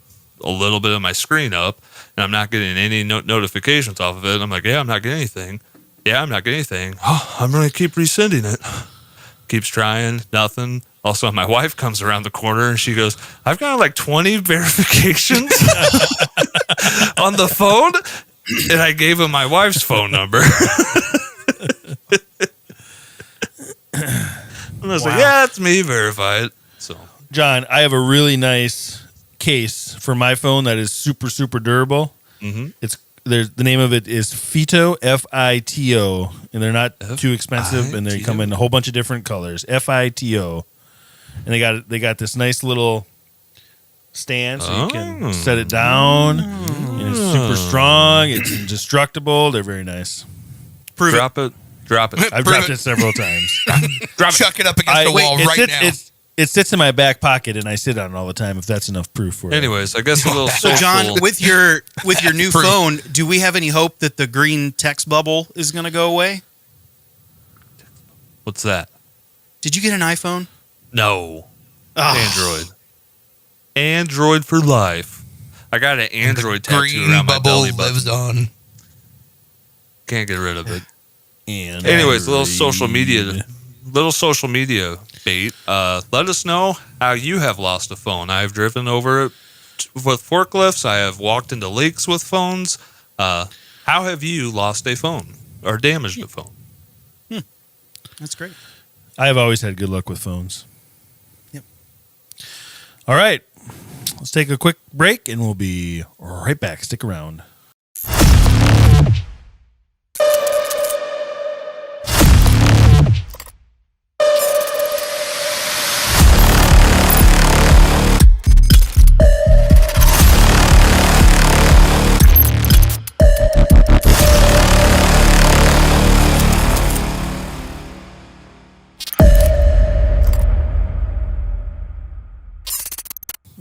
Speaker 5: a little bit of my screen up, and I'm not getting any notifications off of it. I'm like, yeah, I'm not getting anything. Yeah, I'm not getting anything. Oh, I'm going to keep resending it. Keeps trying, nothing. Also, my wife comes around the corner and she goes, I've got like 20 verifications on the phone. And I gave him my wife's phone number. And I was like, yeah, it's me, verify it. So,
Speaker 1: John, I have a really nice case for my phone that is super, super durable. The name of it is Fito, F-I-T-O, and they're not too expensive, and they come in a whole bunch of different colors. F-I-T-O, and they got this nice little stand, so you can set it down, and it's super strong. It's indestructible. They're very nice.
Speaker 5: Drop it.
Speaker 1: I've dropped it several times.
Speaker 2: Chuck it up against the wall now.
Speaker 1: It sits in my back pocket, and I sit on it all the time. If that's enough proof for it.
Speaker 5: Anyways, I guess a little.
Speaker 4: So, John, with your new phone, do we have any hope that the green text bubble is going to go away?
Speaker 5: What's that?
Speaker 4: Did you get an iPhone?
Speaker 5: No. Android for life. I got an Android tattoo around my belly button.
Speaker 2: Lives on.
Speaker 5: Can't get rid of it.
Speaker 1: And
Speaker 5: anyways, a little social media bait. Let us know how you have lost a phone. I've driven over it with forklifts. I have walked into lakes with phones. How have you lost a phone or damaged a phone?
Speaker 4: That's great.
Speaker 1: I have always had good luck with phones.
Speaker 4: Yep.
Speaker 1: All right. Let's take a quick break, and we'll be right back. Stick around.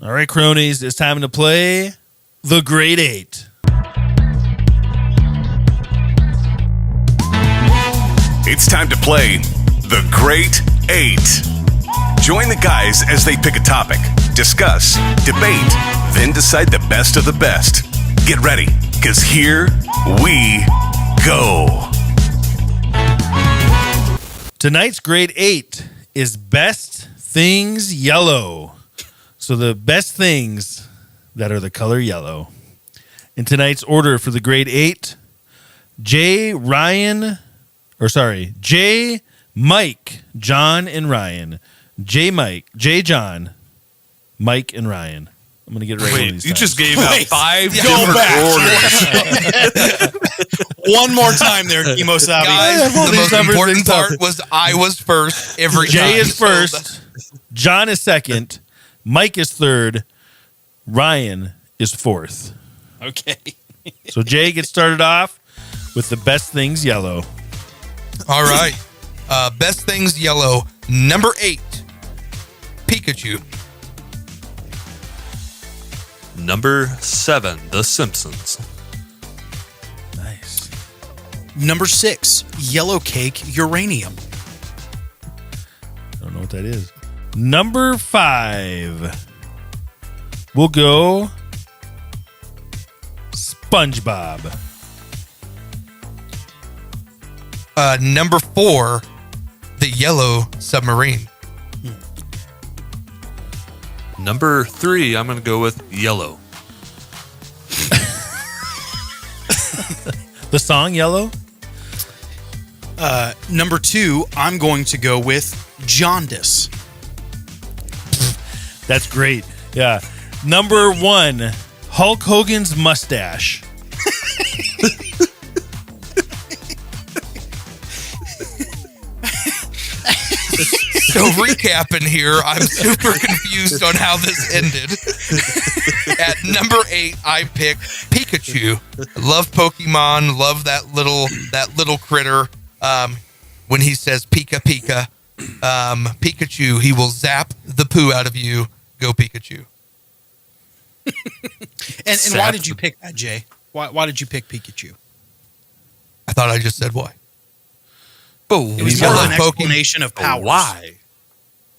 Speaker 1: All right, cronies, it's time to play The Great Eight.
Speaker 6: It's time to play The Great Eight. Join the guys as they pick a topic, discuss, debate, then decide the best of the best. Get ready, because here we go.
Speaker 1: Tonight's Great Eight is Best Things Yellow. So the best things that are the color yellow. In tonight's order for the Grade 8, Jay, Mike, John, and Ryan. Jay, John, Mike, and Ryan. I'm going to get ready.
Speaker 5: Wait, you just gave out 5 different orders.
Speaker 4: One more time there, Kimosabi.
Speaker 2: Guys, the most important part was I was first every time.
Speaker 1: Jay is first. John is second. Mike is third. Ryan is fourth.
Speaker 4: Okay.
Speaker 1: So Jay gets started off with the best things yellow.
Speaker 2: All right. Best things yellow. Number 8, Pikachu.
Speaker 5: Number 7, The Simpsons.
Speaker 1: Nice.
Speaker 4: Number 6, Yellow Cake Uranium.
Speaker 1: I don't know what that is. Number 5. We'll go SpongeBob.
Speaker 2: Number 4, the Yellow Submarine.
Speaker 5: Number 3, I'm going to go with Yellow.
Speaker 1: The song Yellow?
Speaker 4: Number 2, I'm going to go with Jaundice.
Speaker 1: That's great. Yeah. Number 1, Hulk Hogan's mustache.
Speaker 2: So recapping here, I'm super confused on how this ended. At number 8, I picked Pikachu. Love Pokemon. Love that little critter. When he says Pika Pika, Pikachu, he will zap the poo out of you. Go Pikachu.
Speaker 4: And why did you pick that, Jay? Why did you pick Pikachu?
Speaker 2: I thought I just said why.
Speaker 5: But
Speaker 4: It was more of an explanation of powers.
Speaker 5: Why?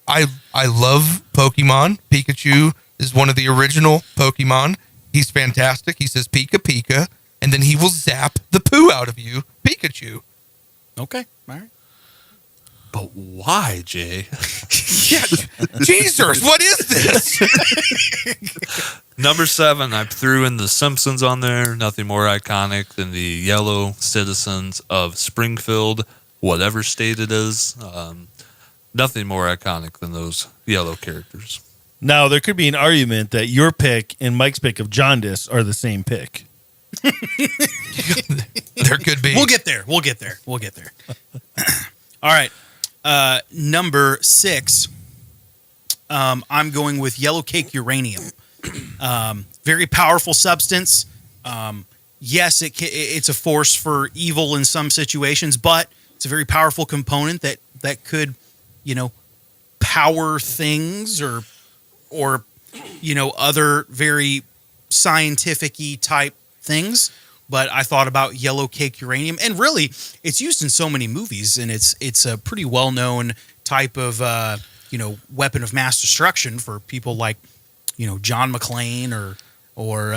Speaker 2: I love Pokemon. Pikachu is one of the original Pokemon. He's fantastic. He says Pika Pika, and then he will zap the poo out of you. Pikachu.
Speaker 4: Okay, all right.
Speaker 5: But why, Jay?
Speaker 2: Jesus, what is this?
Speaker 5: Number 7, I threw in The Simpsons on there. Nothing more iconic than the yellow citizens of Springfield, whatever state it is. Nothing more iconic than those yellow characters.
Speaker 1: Now, there could be an argument that your pick and Mike's pick of Jaundice are the same pick.
Speaker 2: There could be.
Speaker 4: We'll get there. All right. Number 6. I'm going with yellow cake uranium. Very powerful substance. Yes, it's a force for evil in some situations, but it's a very powerful component that could, power things or other very scientific-y type things. But I thought about yellow cake uranium, and really, it's used in so many movies, and it's a pretty well-known type of weapon of mass destruction for people like John McClane or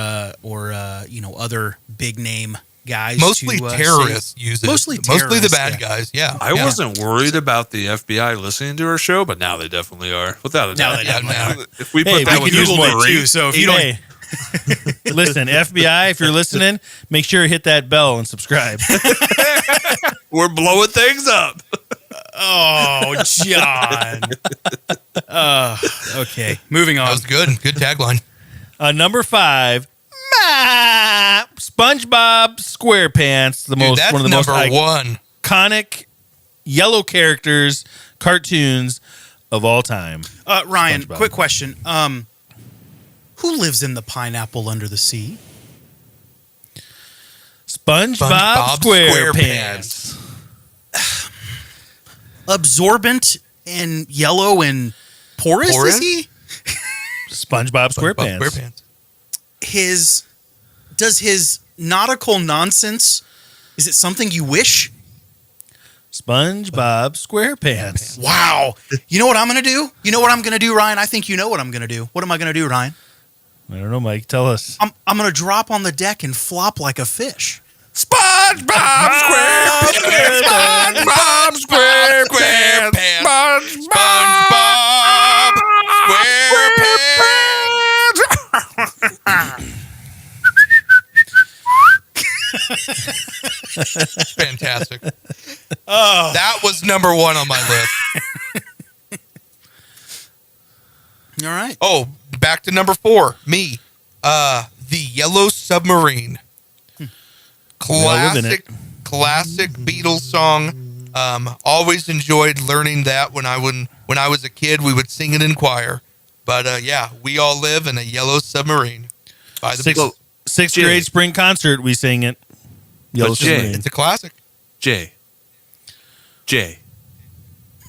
Speaker 4: other big name guys.
Speaker 2: Mostly terrorists use it. Mostly the bad guys. Yeah,
Speaker 5: I wasn't worried about the FBI listening to our show, but now they definitely are. Without a doubt. If we put that
Speaker 1: we
Speaker 5: with
Speaker 1: can
Speaker 5: Google
Speaker 1: it too. So if you don't. Listen, FBI, if you're listening, make sure you hit that bell and subscribe.
Speaker 5: We're blowing things up.
Speaker 4: Oh, John. Okay, moving on.
Speaker 2: That was good. Good tagline.
Speaker 1: Number 5, SpongeBob SquarePants, one of the most iconic yellow characters, cartoons of all time.
Speaker 4: Ryan,
Speaker 1: SpongeBob.
Speaker 4: Quick question. Who lives in the pineapple under the sea?
Speaker 1: SpongeBob SquarePants.
Speaker 4: Absorbent and yellow and porous is he?
Speaker 1: SpongeBob SquarePants.
Speaker 4: Does his nautical nonsense, is it something you wish?
Speaker 1: SpongeBob SquarePants.
Speaker 4: Wow. You know what I'm going to do? You know what I'm going to do, Ryan? I think you know what I'm going to do. What am I going to do, Ryan?
Speaker 1: I don't know, Mike. Tell us.
Speaker 4: I'm going to drop on the deck and flop like a fish.
Speaker 2: SpongeBob SquarePants. SpongeBob SquarePants. SpongeBob SquarePants. Fantastic. Oh, that was number 1 on my list.
Speaker 4: All right.
Speaker 2: Oh, back to number 4. Me. The Yellow Submarine. Classic Beatles song. Always enjoyed learning that when I was a kid. We would sing it in choir. But we all live in a yellow submarine. By the Beatles.
Speaker 1: Sixth grade spring concert, we sang it. Yellow Submarine.
Speaker 2: It's a classic.
Speaker 5: Jay.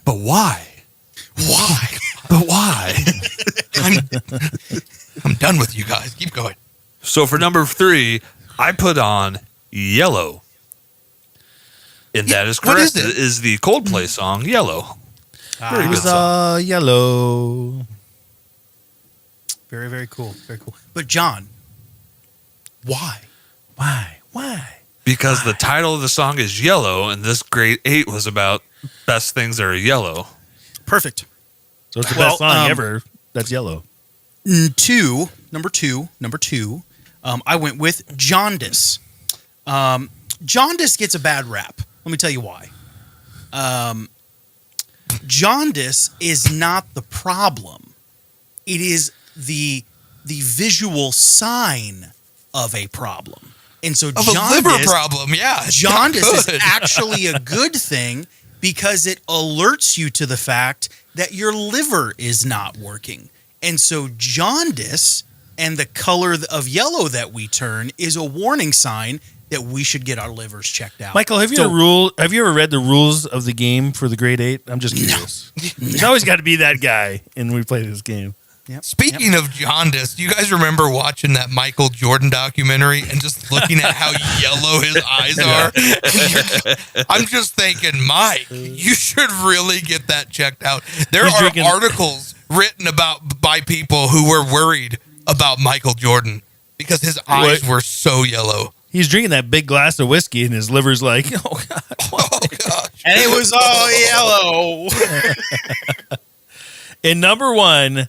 Speaker 5: But why?
Speaker 2: Why?
Speaker 5: But why?
Speaker 2: I'm done with you guys. Keep going.
Speaker 5: So for number 3, I put on Yellow. And that is correct.
Speaker 2: What is it?
Speaker 5: It is the Coldplay song, Yellow. Very good song.
Speaker 1: Yellow.
Speaker 4: Very, very cool. Very cool. But John, why?
Speaker 5: Because the title of the song is Yellow, and this grade 8 was about best things that are yellow.
Speaker 4: Perfect.
Speaker 1: So it's the best song ever. That's yellow.
Speaker 4: Number two. I went with Jaundice. Jaundice gets a bad rap. Let me tell you why. Jaundice is not the problem. It is the visual sign of a problem. And so
Speaker 2: a liver problem, yeah.
Speaker 4: Jaundice is actually a good thing because it alerts you to the fact that your liver is not working. And so jaundice and the color of yellow that we turn is a warning sign that we should get our livers checked out.
Speaker 1: Michael, have you ever read the rules of the game for the grade 8? I'm just curious. There's always got to be that guy when we play this game.
Speaker 4: Yep.
Speaker 2: Speaking of jaundice, do you guys remember watching that Michael Jordan documentary and just looking at how yellow his eyes are? I'm just thinking, Mike, you should really get that checked out. There are articles written by people who were worried about Michael Jordan because his eyes were so yellow.
Speaker 1: He's drinking that big glass of whiskey and his liver's like, oh, God.
Speaker 2: Oh, gosh.
Speaker 4: And it was all yellow.
Speaker 1: And number one,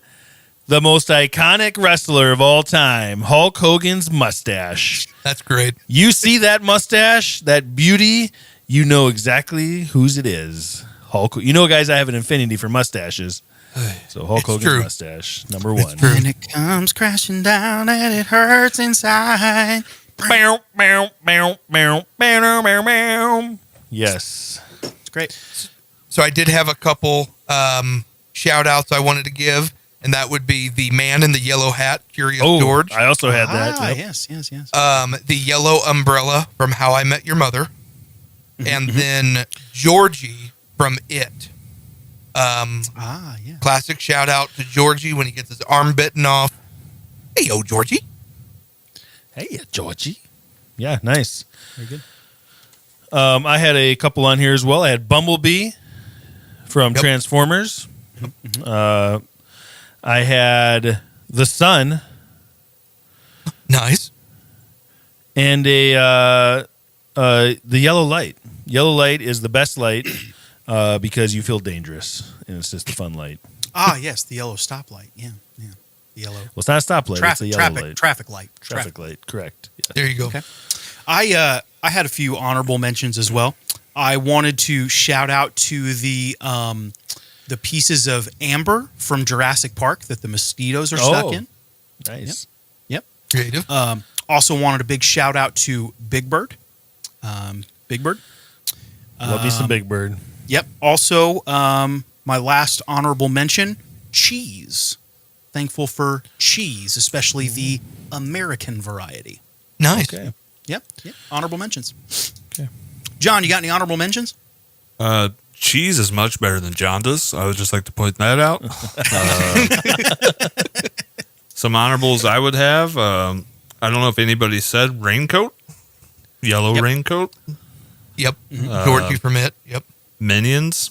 Speaker 1: the most iconic wrestler of all time, Hulk Hogan's mustache.
Speaker 2: That's great.
Speaker 1: You see that mustache, that beauty, you know exactly whose it is. Hulk. You know, guys, I have an affinity for mustaches. So Hulk Hogan's
Speaker 2: true.
Speaker 1: mustache, number one.
Speaker 4: When it comes crashing down and it hurts inside.
Speaker 1: Yes.
Speaker 4: It's great.
Speaker 2: So I did have a couple shout outs I wanted to give, and that would be the man in the yellow hat, Curious George.
Speaker 1: I also had that.
Speaker 4: Ah,
Speaker 1: Yep.
Speaker 4: yes.
Speaker 2: The yellow umbrella from How I Met Your Mother. And then Georgie from It.
Speaker 4: Yeah.
Speaker 2: Classic shout out to Georgie when he gets his arm bitten off. Hey, yo, Georgie.
Speaker 1: Hey, Georgie. Yeah, nice. Very good. I had a couple on here as well. I had Bumblebee from Transformers. I had The Sun.
Speaker 2: Nice.
Speaker 1: And the yellow light. Yellow light is the best light because you feel dangerous, and it's just a fun light.
Speaker 4: Ah, yes, the yellow stoplight. Yeah. The yellow.
Speaker 1: Well, it's not a stoplight. It's a yellow light.
Speaker 4: Traffic light.
Speaker 1: Traffic light. Correct. Yeah.
Speaker 2: There you go.
Speaker 4: Okay. I had a few honorable mentions as well. I wanted to shout out to the pieces of amber from Jurassic Park that the mosquitoes are stuck in.
Speaker 1: Nice.
Speaker 4: Yep.
Speaker 2: Creative.
Speaker 4: Also wanted a big shout out to Big Bird. Big Bird.
Speaker 1: Love me some Big Bird.
Speaker 4: Yep. Also, my last honorable mention, cheese. Thankful for cheese, especially the American variety.
Speaker 2: Nice.
Speaker 1: Okay.
Speaker 4: Yep. Honorable mentions.
Speaker 1: Okay.
Speaker 4: John, you got any honorable mentions?
Speaker 5: Cheese is much better than jaundice. I would just like to point that out. Some honorables I would have. I don't know if anybody said raincoat. Yellow raincoat.
Speaker 2: Yep. Georgie from It. Yep.
Speaker 5: Minions.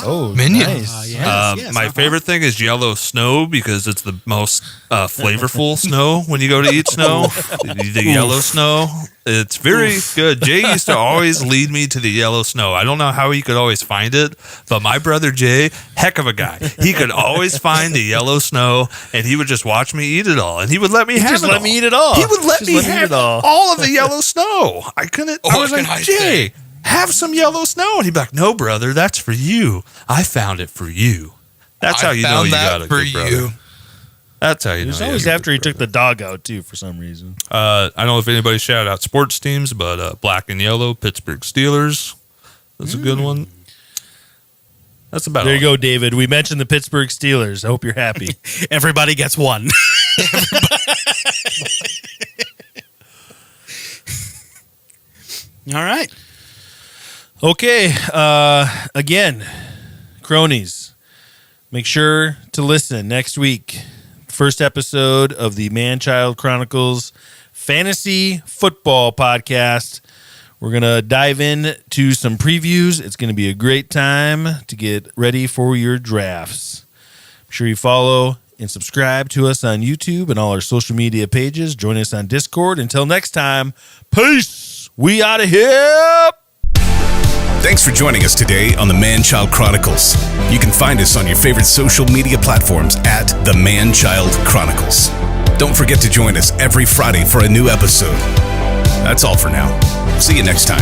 Speaker 1: Oh,
Speaker 2: Minions.
Speaker 1: nice.
Speaker 4: Yes.
Speaker 5: My favorite thing is yellow snow because it's the most flavorful snow when you go to eat snow. The yellow snow. It's very good. Jay used to always lead me to the yellow snow. I don't know how he could always find it, but my brother Jay, heck of a guy. He could always find the yellow snow, and he would just watch me eat it all. And he would let me have
Speaker 1: Just
Speaker 5: it
Speaker 1: let
Speaker 5: all.
Speaker 1: me eat it all.
Speaker 5: He would let
Speaker 1: Just
Speaker 5: me
Speaker 1: let me eat
Speaker 5: have
Speaker 1: it all.
Speaker 5: all of the yellow snow. I couldn't. I
Speaker 2: What
Speaker 5: was
Speaker 2: can
Speaker 5: like,
Speaker 2: I
Speaker 5: Jay,
Speaker 2: say?
Speaker 5: have some yellow snow. And he'd be like, no, brother, that's for you. I found it for you. That's how you know
Speaker 2: found
Speaker 5: you
Speaker 2: that
Speaker 5: got a
Speaker 2: for
Speaker 5: good brother.
Speaker 2: you.
Speaker 5: That's how you
Speaker 1: It
Speaker 5: know.
Speaker 1: was
Speaker 5: you
Speaker 1: always
Speaker 5: got a
Speaker 1: after he
Speaker 5: good
Speaker 1: took the dog out, too, for some reason.
Speaker 5: brother. I don't know if anybody shouted out sports teams, but black and yellow, Pittsburgh Steelers. That's a good one. That's about
Speaker 1: There
Speaker 5: all.
Speaker 1: you go, David. We mentioned the Pittsburgh Steelers. I hope you're happy.
Speaker 4: Everybody gets one. All right.
Speaker 1: Okay. Again, cronies, make sure to listen next week. First episode of the Man Child Chronicles Fantasy Football Podcast. We're going to dive in to some previews. It's going to be a great time to get ready for your drafts. Make sure you follow and subscribe to us on YouTube and all our social media pages. Join us on Discord. Until next time, peace. We out of here.
Speaker 6: Thanks for joining us today on the Man Child Chronicles. You can find us on your favorite social media platforms at the Man Child Chronicles. Don't forget to join us every Friday for a new episode. That's all for now. See you next time.